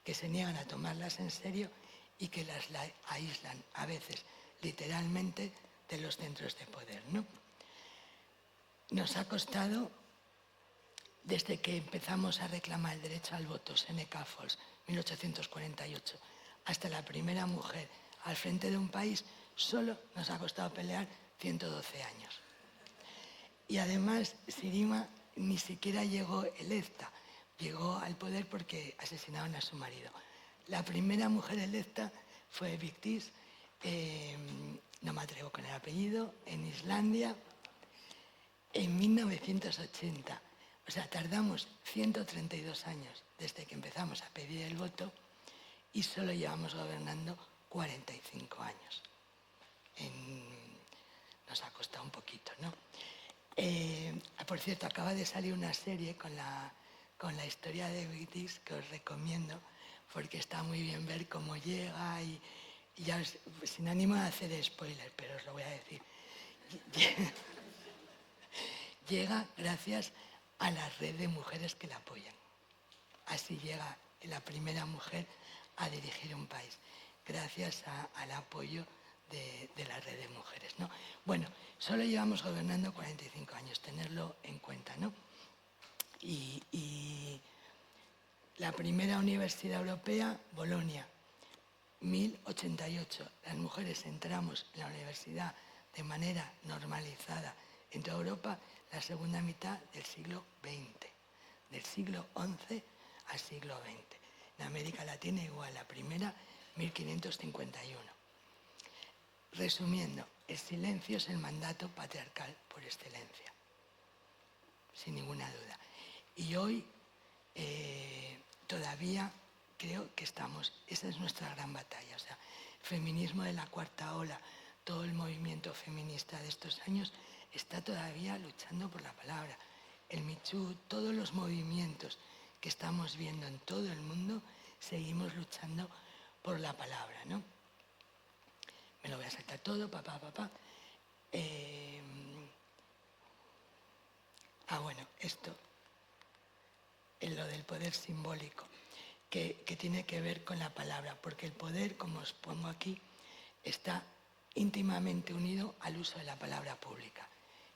que se niegan a tomarlas en serio y que las aíslan, a veces literalmente, de los centros de poder, ¿no? Nos ha costado, desde que empezamos a reclamar el derecho al voto, Seneca Falls, 1848, hasta la primera mujer al frente de un país, solo nos ha costado pelear 112 años. Y además, Sirima ni siquiera llegó electa, llegó al poder porque asesinaron a su marido. La primera mujer electa fue Victis, no me atrevo con el apellido, en Islandia, en 1980. O sea, tardamos 132 años desde que empezamos a pedir el voto y solo llevamos gobernando 45 años. Nos ha costado un poquito, ¿no? Por cierto, acaba de salir una serie con la historia de Victis que os recomiendo porque está muy bien ver cómo llega y ya sin ánimo de hacer spoiler, pero os lo voy a decir. Llega gracias a la red de mujeres que la apoyan. Así llega la primera mujer a dirigir un país, gracias al apoyo de la red de mujeres, ¿no? Bueno, solo llevamos gobernando 45 años, tenerlo en cuenta, ¿no? Y la primera universidad europea, Bolonia, 1088. Las mujeres entramos en la universidad de manera normalizada en toda Europa la segunda mitad del siglo XX, del siglo XI al siglo XX. En América Latina igual, la primera, 1551. Resumiendo, el silencio es el mandato patriarcal por excelencia, sin ninguna duda. Y hoy todavía creo que esa es nuestra gran batalla. O sea, el feminismo de la cuarta ola, todo el movimiento feminista de estos años está todavía luchando por la palabra. El Me Too, todos los movimientos que estamos viendo en todo el mundo, seguimos luchando por la palabra, ¿no? Me lo voy a saltar todo, papá. Bueno, esto, en lo del poder simbólico, que tiene que ver con la palabra, porque el poder, como os pongo aquí, está íntimamente unido al uso de la palabra pública.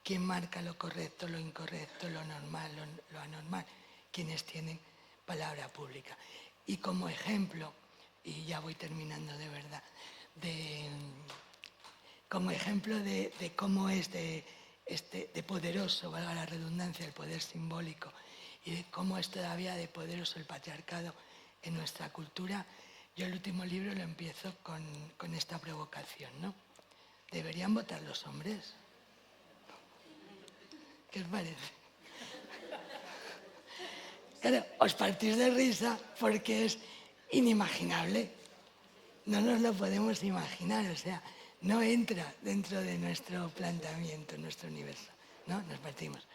¿Quién marca lo correcto, lo incorrecto, lo normal, lo anormal? Quienes tienen palabra pública. Y como ejemplo, y ya voy terminando de verdad, como ejemplo de cómo es de poderoso, valga la redundancia, el poder simbólico, y de cómo es todavía de poderoso el patriarcado en nuestra cultura, yo el último libro lo empiezo con esta provocación, ¿no? ¿Deberían votar los hombres? ¿Qué os parece? Claro, os partís de risa porque es inimaginable. No nos lo podemos imaginar, o sea, no entra dentro de nuestro planteamiento, nuestro universo, ¿no? Nos partimos.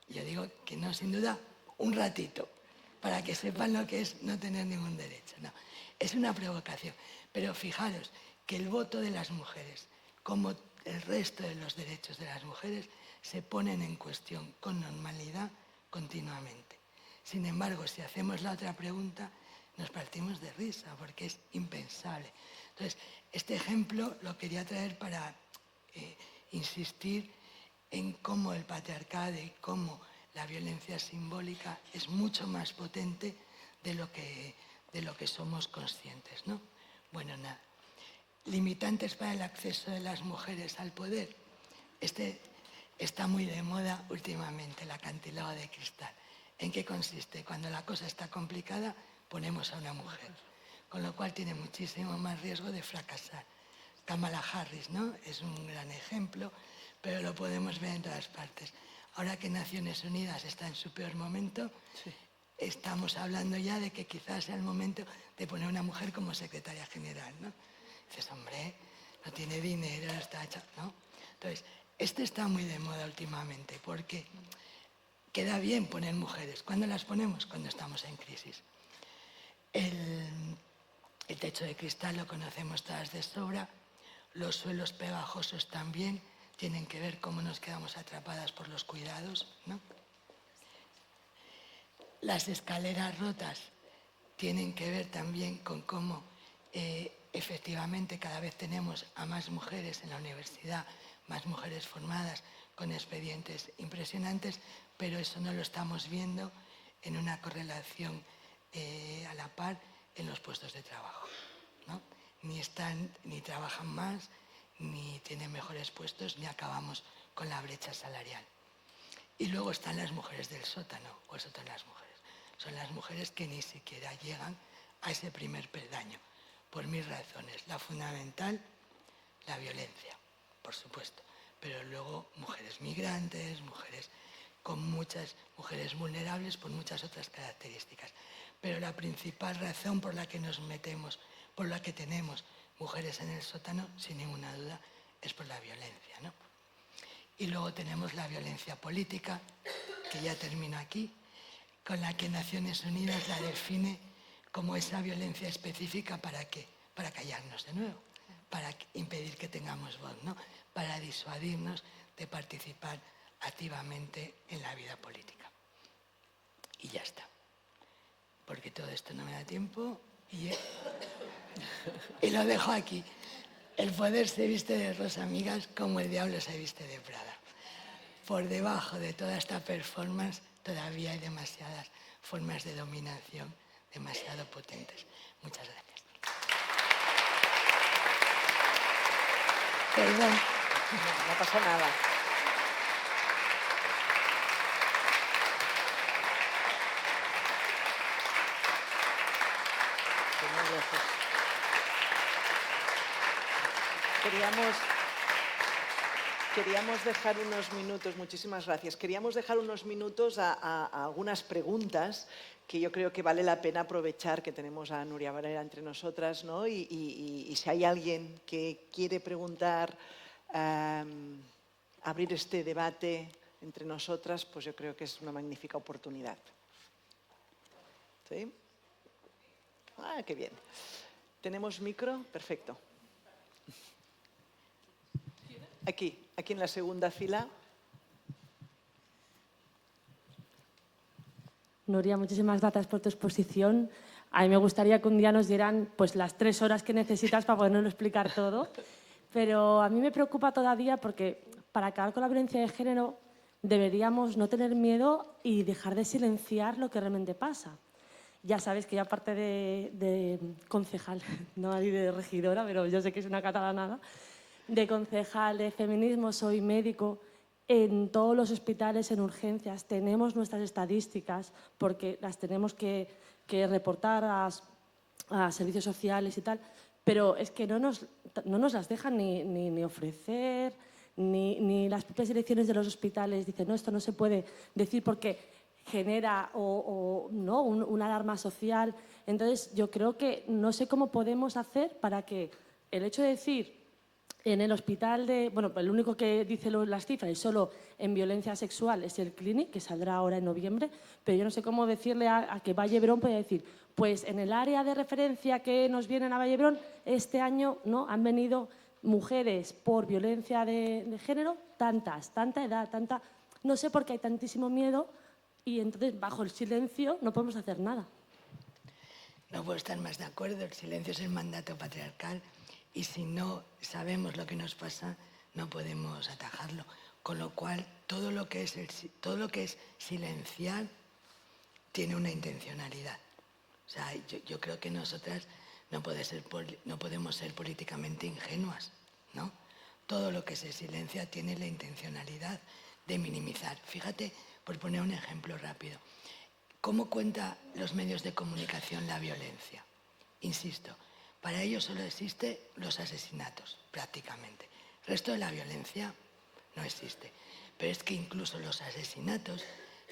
Yo digo que no, sin duda, un ratito, para que sepan lo que es no tener ningún derecho, no. Es una provocación, pero fijaros que el voto de las mujeres, como el resto de los derechos de las mujeres, se ponen en cuestión con normalidad continuamente. Sin embargo, si hacemos la otra pregunta, nos partimos de risa, porque es impensable. Entonces, este ejemplo lo quería traer para insistir en cómo el patriarcado y cómo la violencia simbólica es mucho más potente de lo que somos conscientes, ¿no? Bueno, nada. Limitantes para el acceso de las mujeres al poder. Está muy de moda últimamente, el acantilado de cristal. ¿En qué consiste? Cuando la cosa está complicada, ponemos a una mujer, con lo cual tiene muchísimo más riesgo de fracasar. Kamala Harris, ¿no? Es un gran ejemplo, pero lo podemos ver en todas partes. ahora que Naciones Unidas está en su peor momento, Sí. estamos hablando ya de que quizás sea el momento de poner a una mujer como secretaria general, ¿no? Dices, hombre, no tiene dinero, está hecha, ¿no? Entonces, este está muy de moda últimamente porque queda bien poner mujeres. ¿Cuándo las ponemos? Cuando estamos en crisis. El techo de cristal lo conocemos todas de sobra, los suelos pegajosos también tienen que ver cómo nos quedamos atrapadas por los cuidados, ¿no? Las escaleras rotas tienen que ver también con cómo efectivamente cada vez tenemos a más mujeres en la universidad, más mujeres formadas con expedientes impresionantes, pero eso no lo estamos viendo en una correlación a la par en los puestos de trabajo, ¿no? Ni trabajan más, ni tienen mejores puestos, ni acabamos con la brecha salarial. Y luego están las mujeres del sótano, o el sótano de las mujeres. Son las mujeres que ni siquiera llegan a ese primer peldaño, por mil razones. La fundamental, la violencia, por supuesto. Pero luego mujeres migrantes, mujeres vulnerables por muchas otras características. Pero la principal razón por la que nos metemos, por la que tenemos mujeres en el sótano, sin ninguna duda, es por la violencia, ¿no? Y luego tenemos la violencia política, que ya termino aquí, con la que Naciones Unidas la define como esa violencia específica ¿para qué? Para callarnos de nuevo, para impedir que tengamos voz, ¿no? Para disuadirnos de participar activamente en la vida política. Y ya está. Porque todo esto no me da tiempo y lo dejo aquí. El poder se viste de rosa, amigas, como el diablo se viste de Prada. Por debajo de toda esta performance todavía hay demasiadas formas de dominación demasiado potentes. Muchas gracias. Perdón. No pasa nada. Muy lejos. Queríamos dejar unos minutos, muchísimas gracias, queríamos dejar unos minutos a algunas preguntas que yo creo que vale la pena aprovechar que tenemos a Núria Valera entre nosotras, ¿no? Y si hay alguien que quiere preguntar, abrir este debate entre nosotras, pues yo creo que es una magnífica oportunidad. ¿Sí? Ah, qué bien. ¿Tenemos micro? Perfecto. Aquí en la segunda fila. Núria, muchísimas gracias por tu exposición. A mí me gustaría que un día nos dieran pues, las 3 horas que necesitas para podernos explicar todo. Pero a mí me preocupa todavía porque para acabar con la violencia de género deberíamos no tener miedo y dejar de silenciar lo que realmente pasa. Ya sabes que yo, aparte de concejal, no de regidora, pero yo sé que es una catalanada, de concejal de feminismo, soy médico. En todos los hospitales, en urgencias, tenemos nuestras estadísticas porque las tenemos que reportar a servicios sociales y tal, pero es que no nos las dejan ni ofrecer, ni las propias direcciones de los hospitales dicen, no, esto no se puede decir porque genera ¿no? una alarma social. Entonces, yo creo que no sé cómo podemos hacer para que el hecho de decir en el hospital bueno, el único que dice las cifras es solo en violencia sexual es el Clínic, que saldrá ahora en noviembre, pero yo no sé cómo decirle a que Vallebrón pueda decir, pues en el área de referencia que nos vienen a Vallebrón, este año ¿no? han venido mujeres por violencia de género, tanta edad, no sé por qué hay tantísimo miedo y entonces bajo el silencio no podemos hacer nada. No puedo estar más de acuerdo, el silencio es el mandato patriarcal. Y si no sabemos lo que nos pasa, no podemos atajarlo. Con lo cual, todo lo que es silenciar tiene una intencionalidad. O sea, yo creo que nosotras no podemos ser políticamente ingenuas, ¿no? Todo lo que se silencia tiene la intencionalidad de minimizar. Fíjate, por poner un ejemplo rápido, ¿cómo cuentan los medios de comunicación la violencia? Insisto, para ellos solo existen los asesinatos, prácticamente. El resto de la violencia no existe. Pero es que incluso los asesinatos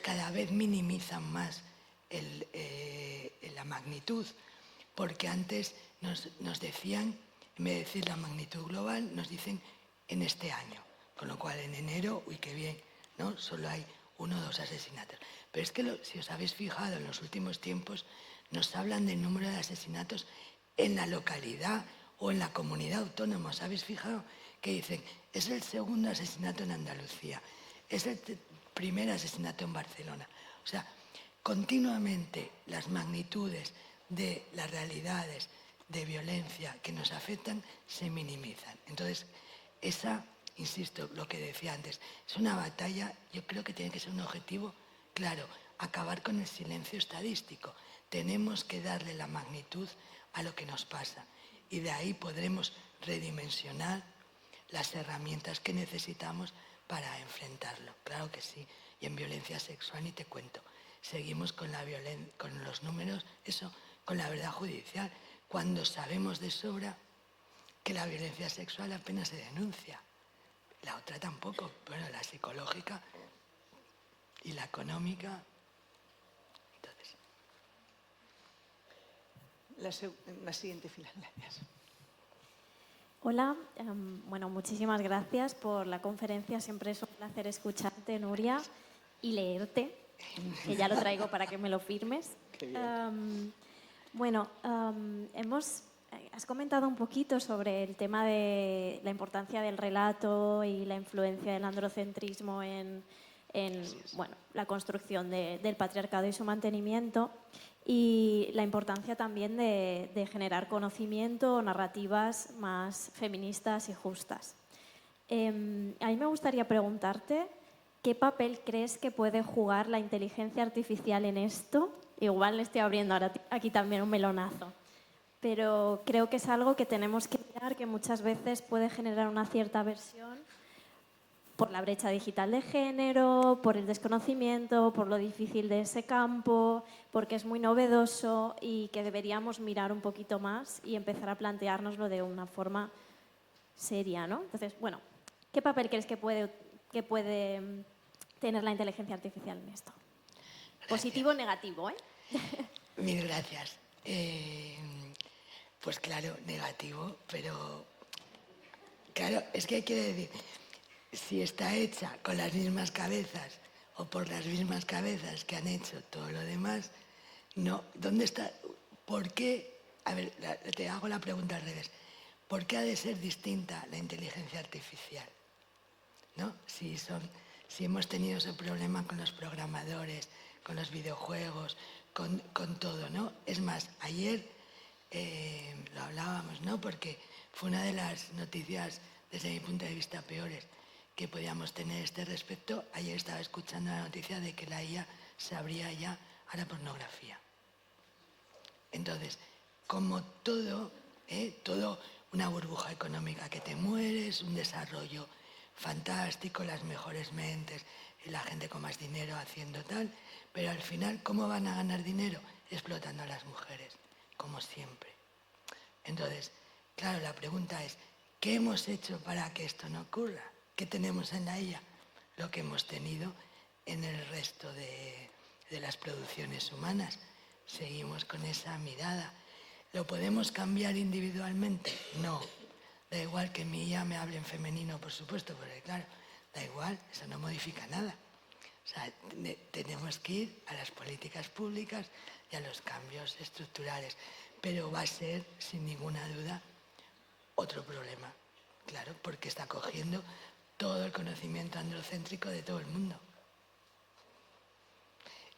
cada vez minimizan más la magnitud, porque antes nos decían, en vez de decir la magnitud global, nos dicen en este año, con lo cual en enero, uy, qué bien, ¿no? Solo hay 1 o 2 asesinatos. Pero es que si os habéis fijado en los últimos tiempos, nos hablan del número de asesinatos en la localidad o en la comunidad autónoma. ¿Os habéis fijado? Que dicen, es el segundo asesinato en Andalucía, es el primer asesinato en Barcelona. O sea, continuamente las magnitudes de las realidades de violencia que nos afectan se minimizan. Entonces, insisto, lo que decía antes, es una batalla, yo creo que tiene que ser un objetivo claro, acabar con el silencio estadístico. Tenemos que darle la magnitud a lo que nos pasa y de ahí podremos redimensionar las herramientas que necesitamos para enfrentarlo. Claro que sí. Y en violencia sexual ni te cuento. Seguimos con los números, con la verdad judicial, cuando sabemos de sobra que la violencia sexual apenas se denuncia. La otra tampoco. Bueno, la psicológica y la económica. Entonces. La siguiente fila, gracias. Hola, bueno, muchísimas gracias por la conferencia. Siempre es un placer escucharte, Nuria, y leerte, que ya lo traigo para que me lo firmes. Qué bien. Has comentado un poquito sobre el tema de la importancia del relato y la influencia del androcentrismo en la construcción del patriarcado y su mantenimiento, y la importancia también de generar conocimiento o narrativas más feministas y justas. A mí me gustaría preguntarte qué papel crees que puede jugar la inteligencia artificial en esto. Igual le estoy abriendo ahora aquí también un melonazo, pero creo que es algo que tenemos que mirar, que muchas veces puede generar una cierta aversión por la brecha digital de género, por el desconocimiento, por lo difícil de ese campo, porque es muy novedoso y que deberíamos mirar un poquito más y empezar a planteárnoslo de una forma seria, ¿no? Entonces, bueno, ¿qué papel crees que puede tener la inteligencia artificial en esto? Gracias. Positivo o negativo, ¿eh? Mil gracias. Pues claro, negativo, pero claro, es que hay que decir, si está hecha con las mismas cabezas o por las mismas cabezas que han hecho todo lo demás, no, ¿dónde está? ¿Por qué? A ver, te hago la pregunta al revés. ¿Por qué ha de ser distinta la inteligencia artificial? ¿No? Si hemos tenido ese problema con los programadores, con los videojuegos, con todo, ¿no? Es más, ayer lo hablábamos, ¿no? Porque fue una de las noticias, desde mi punto de vista, peores que podíamos tener este respecto. Ayer estaba escuchando la noticia de que la IA se abría ya a la pornografía. Entonces, como todo una burbuja económica que te mueres, un desarrollo fantástico, las mejores mentes, la gente con más dinero haciendo tal, pero al final, ¿cómo van a ganar dinero? Explotando a las mujeres, como siempre. Entonces, claro, la pregunta es, ¿qué hemos hecho para que esto no ocurra? ¿Qué tenemos en la IA? Lo que hemos tenido en el resto de las producciones humanas. Seguimos con esa mirada. ¿Lo podemos cambiar individualmente? No. Da igual que mi IA me hable en femenino, por supuesto, porque claro, da igual, eso no modifica nada. O sea, tenemos que ir a las políticas públicas y a los cambios estructurales. Pero va a ser, sin ninguna duda, otro problema. Claro, porque está cogiendo todo el conocimiento androcéntrico de todo el mundo.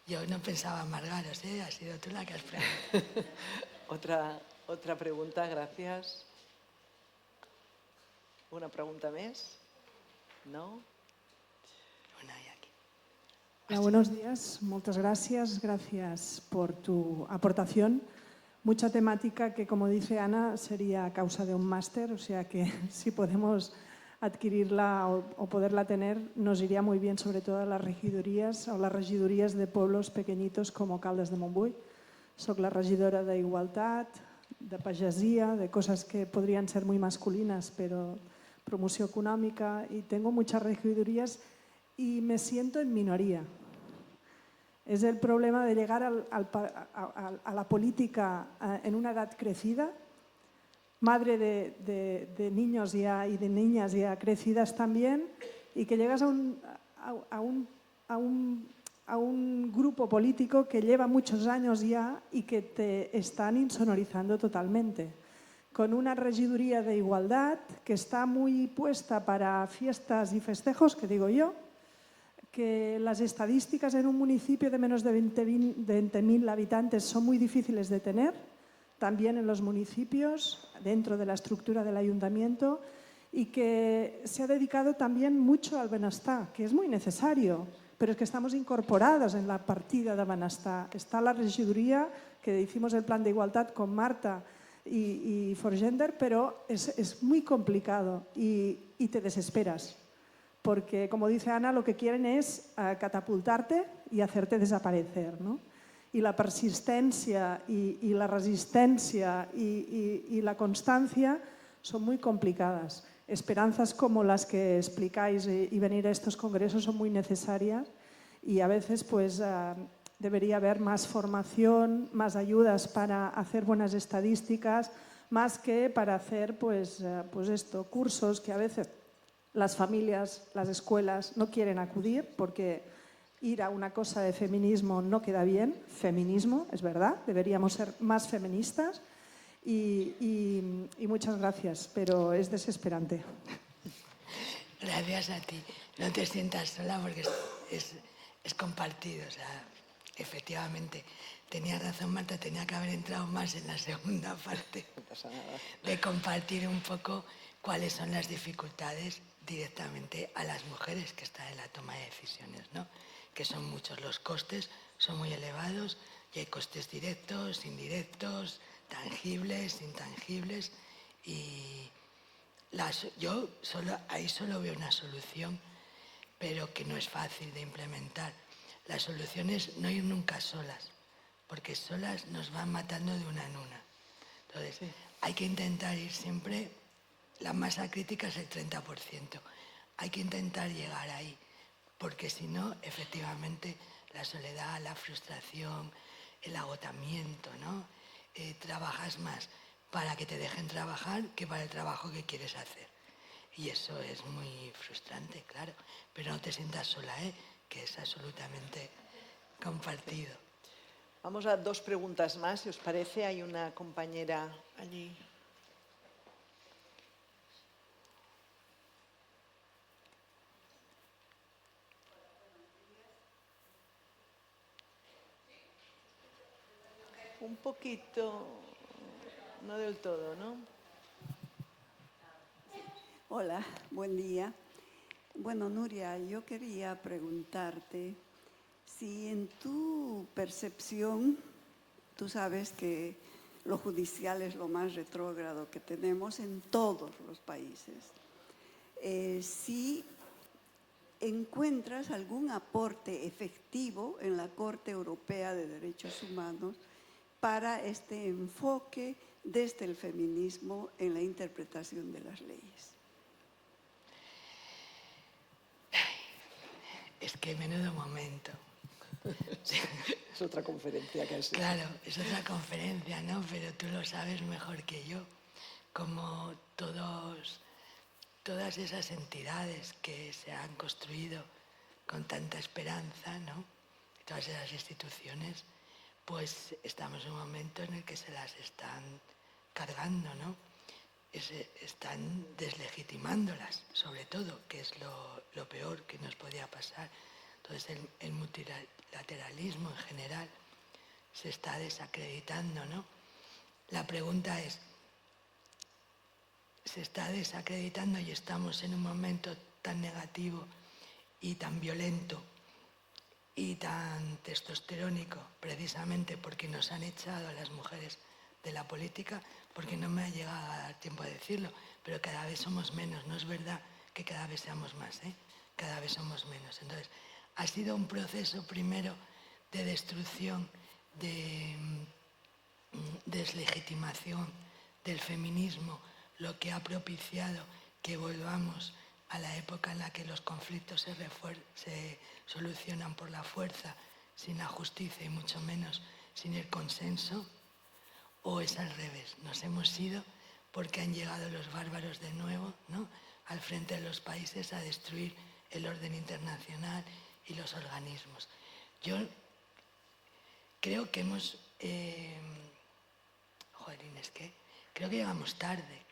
Yo no pensaba amargaros, ¿eh? Has sido tú la que has preguntado. Otra pregunta, gracias. Una pregunta més? No? Una hay aquí. Hola, buenos días. Muchas gracias. Gracias por tu aportación. Mucha temática que, como dice Ana, sería causa de un máster, o sea que si podemos adquirirla o poderla tener, nos iría muy bien, sobre todo a las regidorías o las regidorías de pueblos pequeñitos como Caldes de Montbui. Soc la regidora d'Igualtat, de Pagesia, de coses que podrien ser muy masculinas, però promoción económica y tengo muchas regidurías y me siento en minoría. Es el problema de llegar a la política en una edad crecida, madre de niños ya y de niñas ya crecidas también, y que llegas a un grupo político que lleva muchos años ya y que te están insonorizando totalmente. Con una regiduría de igualdad que está muy puesta para fiestas y festejos, que digo yo, que las estadísticas en un municipio de menos de 20.000 habitantes son muy difíciles de tener, también en los municipios, dentro de la estructura del ayuntamiento, y que se ha dedicado también mucho al bienestar, que es muy necesario, pero es que estamos incorporados en la partida de bienestar. Está la regiduría, que hicimos el plan de igualdad con Marta y Forgender, pero es muy complicado y te desesperas. Porque, como dice Ana, lo que quieren es catapultarte y hacerte desaparecer, ¿no? Y la persistencia y la resistencia y la constancia son muy complicadas. Esperanzas como las que explicáis y venir a estos congresos son muy necesarias y a veces pues debería haber más formación, más ayudas para hacer buenas estadísticas, más que para hacer pues cursos que a veces las familias, las escuelas no quieren acudir porque ir a una cosa de feminismo no queda bien. Feminismo, es verdad, deberíamos ser más feministas y muchas gracias, pero es desesperante. Gracias a ti. No te sientas sola porque es compartido. O sea, efectivamente, tenía razón Marta, tenía que haber entrado más en la segunda parte de compartir un poco cuáles son las dificultades directamente a las mujeres que están en la toma de decisiones, ¿no? Que son muchos los costes, son muy elevados y hay costes directos, indirectos, tangibles, intangibles y yo ahí solo veo una solución, pero que no es fácil de implementar. La solución es no ir nunca solas, porque solas nos van matando de una en una. Entonces, hay que intentar ir siempre, la masa crítica es el 30%. Hay que intentar llegar ahí, porque si no, efectivamente, la soledad, la frustración, el agotamiento, ¿no? Trabajas más para que te dejen trabajar que para el trabajo que quieres hacer. Y eso es muy frustrante, claro. Pero no te sientas sola, que es absolutamente compartido. Vamos a 2 preguntas más, si os parece. Hay una compañera allí. Un poquito, no del todo, ¿no? Hola, buen día. Bueno, Nuria, yo quería preguntarte si en tu percepción, tú sabes que lo judicial es lo más retrógrado que tenemos en todos los países, si encuentras algún aporte efectivo en la Corte Europea de Derechos Humanos para este enfoque desde el feminismo en la interpretación de las leyes. Es que menudo momento. Es otra conferencia casi. Claro, es otra conferencia, ¿no? Pero tú lo sabes mejor que yo, como todas esas entidades que se han construido con tanta esperanza, ¿no? Todas esas instituciones, pues estamos en un momento en el que se las están cargando, ¿no? Están deslegitimándolas, sobre todo, que es lo peor que nos podía pasar. Entonces el multilateralismo en general se está desacreditando, ¿no? La pregunta es, ¿se está desacreditando y estamos en un momento tan negativo y tan violento y tan testosterónico precisamente porque nos han echado a las mujeres de la política? Porque no me ha llegado a dar tiempo a decirlo, pero cada vez somos menos, no es verdad que cada vez seamos más, cada vez somos menos. Entonces, ha sido un proceso primero de destrucción, de deslegitimación del feminismo, lo que ha propiciado que volvamos a la época en la que los conflictos se solucionan por la fuerza, sin la justicia y mucho menos sin el consenso, o es al revés, nos hemos ido porque han llegado los bárbaros de nuevo, ¿no?, al frente de los países a destruir el orden internacional y los organismos. Yo creo que creo que llegamos tarde.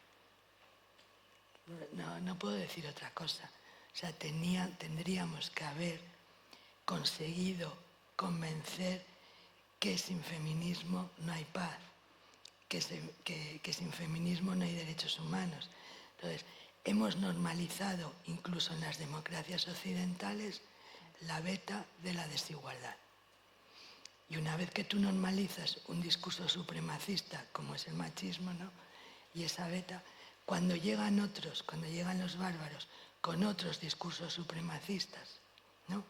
No puedo decir otra cosa. O sea, tendríamos que haber conseguido convencer que sin feminismo no hay paz, que sin feminismo no hay derechos humanos. Entonces, hemos normalizado, incluso en las democracias occidentales, la beta de la desigualdad. Y una vez que tú normalizas un discurso supremacista, como es el machismo, ¿no?, y esa beta, cuando llegan los bárbaros con otros discursos supremacistas, ¿no?,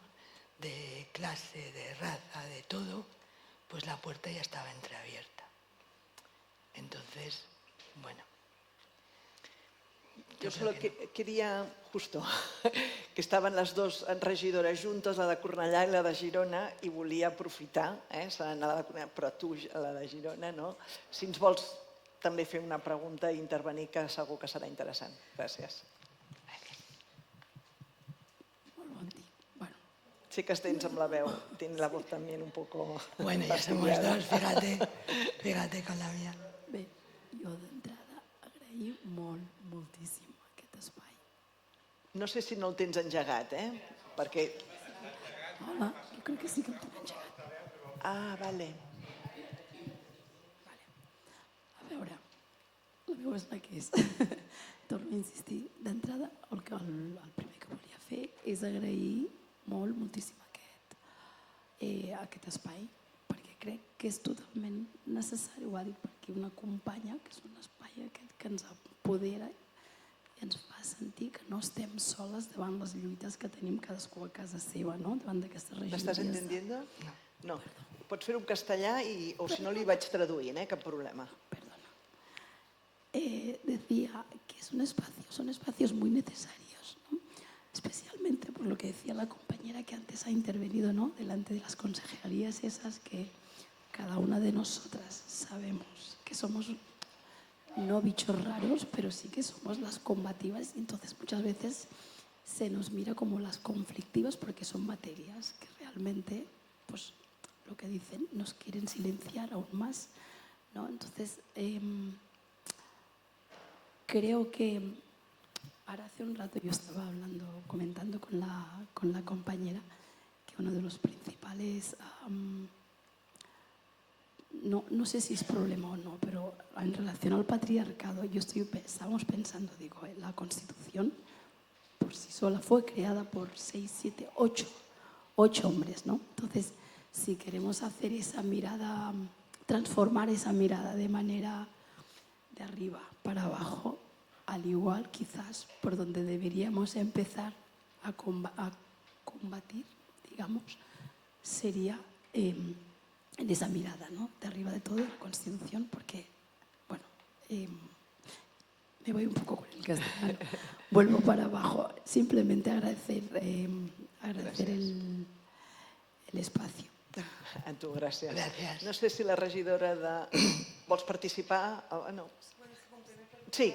de clase, de raza, de todo, pues la puerta ya estaba entreabierta. Entonces, bueno. Jo solo quería, justo, que estaven les dues regidores juntes, la de Cornellà i la de Girona, i volia aprofitar, però tu, la de Girona, no? Si ens vols també fer una pregunta i intervenir, que segur que serà interessant. Gràcies. Molt bon dia. Bueno. Sí que tens amb la veu, tens la voz també un poco... Bueno, ya somos dos, fíjate con la mía. Bé, jo d'entrada agraïm moltíssim aquest espai. No sé si no el tens engegat, perquè... Hola, jo crec que sí que el tinc engegat. Ah, vale. A veure, la veu és la que és. Torno a insistir. D'entrada, el primer que volia fer és agrair moltíssim aquest espai, perquè crec que és totalment necessari, ho ha dit per aquí una companya, que és un espai aquest que ens empodera i ens fa sentir que no estem soles davant les lluites que tenim cadascú a casa seva, no?, davant d'aquestes regidories. ¿M'estàs entendiendo? No. Pots fer-ho en castellà o si no li vaig traduint, cap problema. Perdona. Decía que son espacios muy necesarios, ¿no?, especialmente por lo que decía la compañera que antes ha intervenido, ¿no?, delante de las consejerías esas que cada una de nosotras sabemos que somos no bichos raros, pero sí que somos las combativas, y entonces muchas veces se nos mira como las conflictivas porque son materias que realmente, pues lo que dicen, nos quieren silenciar aún más, ¿no? Entonces, creo que ahora hace un rato yo estaba comentando con la compañera que uno de los principales, no sé si es problema o no, pero en relación al patriarcado, estábamos pensando, la Constitución por sí sola fue creada por 6, 7, 8 hombres, ¿no? Entonces, si queremos hacer esa mirada, transformar esa mirada de manera de arriba para abajo, al igual quizás por donde deberíamos empezar a combatir, digamos, sería en esa mirada, ¿no?, de arriba de todo, la Constitución, porque, bueno, me voy un poco con el castellano, vuelvo para abajo, simplemente agradecer el espacio. A tu, gràcies. Gràcies. No sé si la regidora de... Vols participar? No. Sí,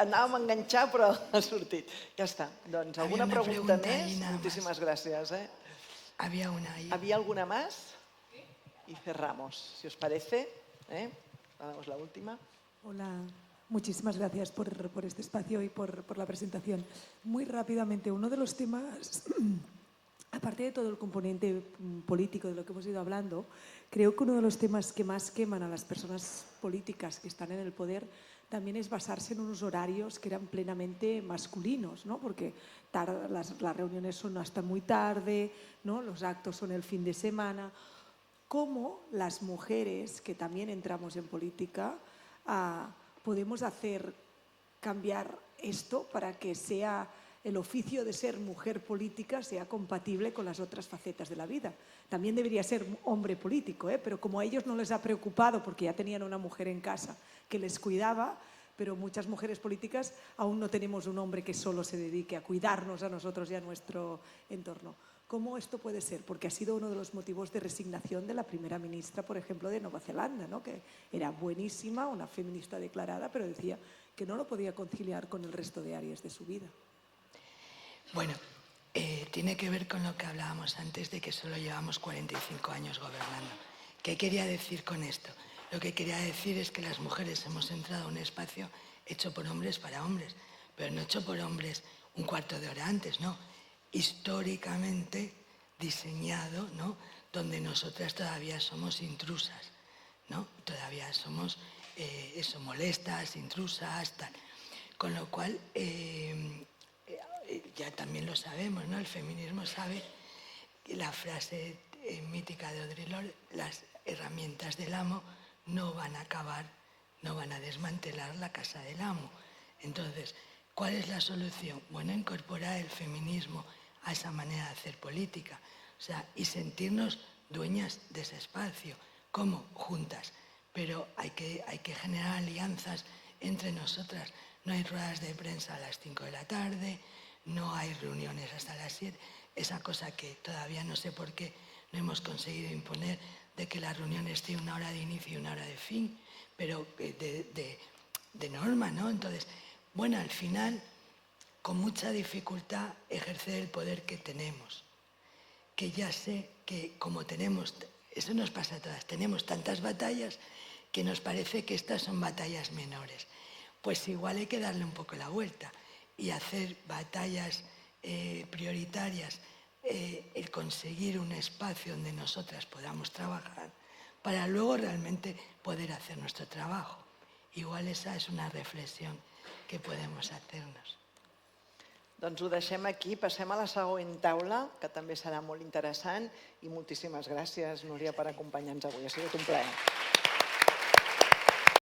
anàvem a enganxar, però ha sortit. Ja està. Doncs alguna pregunta més? Moltíssimes gràcies. Había una ahí. ¿Había alguna más? Y cerramos, si os parece. Vamos, la última. Hola, muchísimas gracias por este espacio y por la presentación. Muy rápidamente, uno de los temas, aparte de todo el componente político de lo que hemos ido hablando, creo que uno de los temas que más queman a las personas políticas que están en el poder también es basarse en unos horarios que eran plenamente masculinos, ¿no? Porque las reuniones son hasta muy tarde, ¿no?, los actos son el fin de semana. ¿Cómo las mujeres que también entramos en política podemos hacer cambiar esto para que sea el oficio de ser mujer política sea compatible con las otras facetas de la vida? También debería ser hombre político, pero como a ellos no les ha preocupado porque ya tenían una mujer en casa que les cuidaba, pero muchas mujeres políticas aún no tenemos un hombre que solo se dedique a cuidarnos a nosotros y a nuestro entorno. ¿Cómo esto puede ser? Porque ha sido uno de los motivos de resignación de la primera ministra, por ejemplo, de Nueva Zelanda, ¿no? Que era buenísima, una feminista declarada, pero decía que no lo podía conciliar con el resto de áreas de su vida. Bueno, tiene que ver con lo que hablábamos antes de que solo llevamos 45 años gobernando. ¿Qué quería decir con esto? Lo que quería decir es que las mujeres hemos entrado a un espacio hecho por hombres para hombres, pero no hecho por hombres un cuarto de hora antes, no. Históricamente diseñado, ¿no? Donde nosotras todavía somos intrusas, ¿no? Todavía somos molestas, intrusas, tal. Con lo cual, ya también lo sabemos, ¿no? El feminismo sabe que la frase mítica de Audre Lorde, las herramientas del amo no van a acabar, no van a desmantelar la casa del amo. Entonces, ¿cuál es la solución? Bueno, incorporar el feminismo a esa manera de hacer política, o sea, y sentirnos dueñas de ese espacio. ¿Cómo? Juntas. Pero hay que generar alianzas entre nosotras. No hay ruedas de prensa a las 5 de la tarde, no hay reuniones hasta las 7. Esa cosa que todavía no sé por qué no hemos conseguido imponer, de que la reunión esté una hora de inicio y una hora de fin, pero de norma, ¿no? Entonces, bueno, al final, con mucha dificultad, ejercer el poder que tenemos. Que ya sé que como tenemos, eso nos pasa a todas, tenemos tantas batallas que nos parece que estas son batallas menores. Pues igual hay que darle un poco la vuelta y hacer batallas prioritarias, el conseguir un espacio donde nosotras podamos trabajar para luego realmente poder hacer nuestro trabajo. Igual esa és una reflexió que podemos hacernos. Doncs ho deixem aquí, passem a la següent taula, que també serà molt interessant, i moltíssimes gràcies, Núria, per acompanyar-nos avui. Ha sigut un plaer.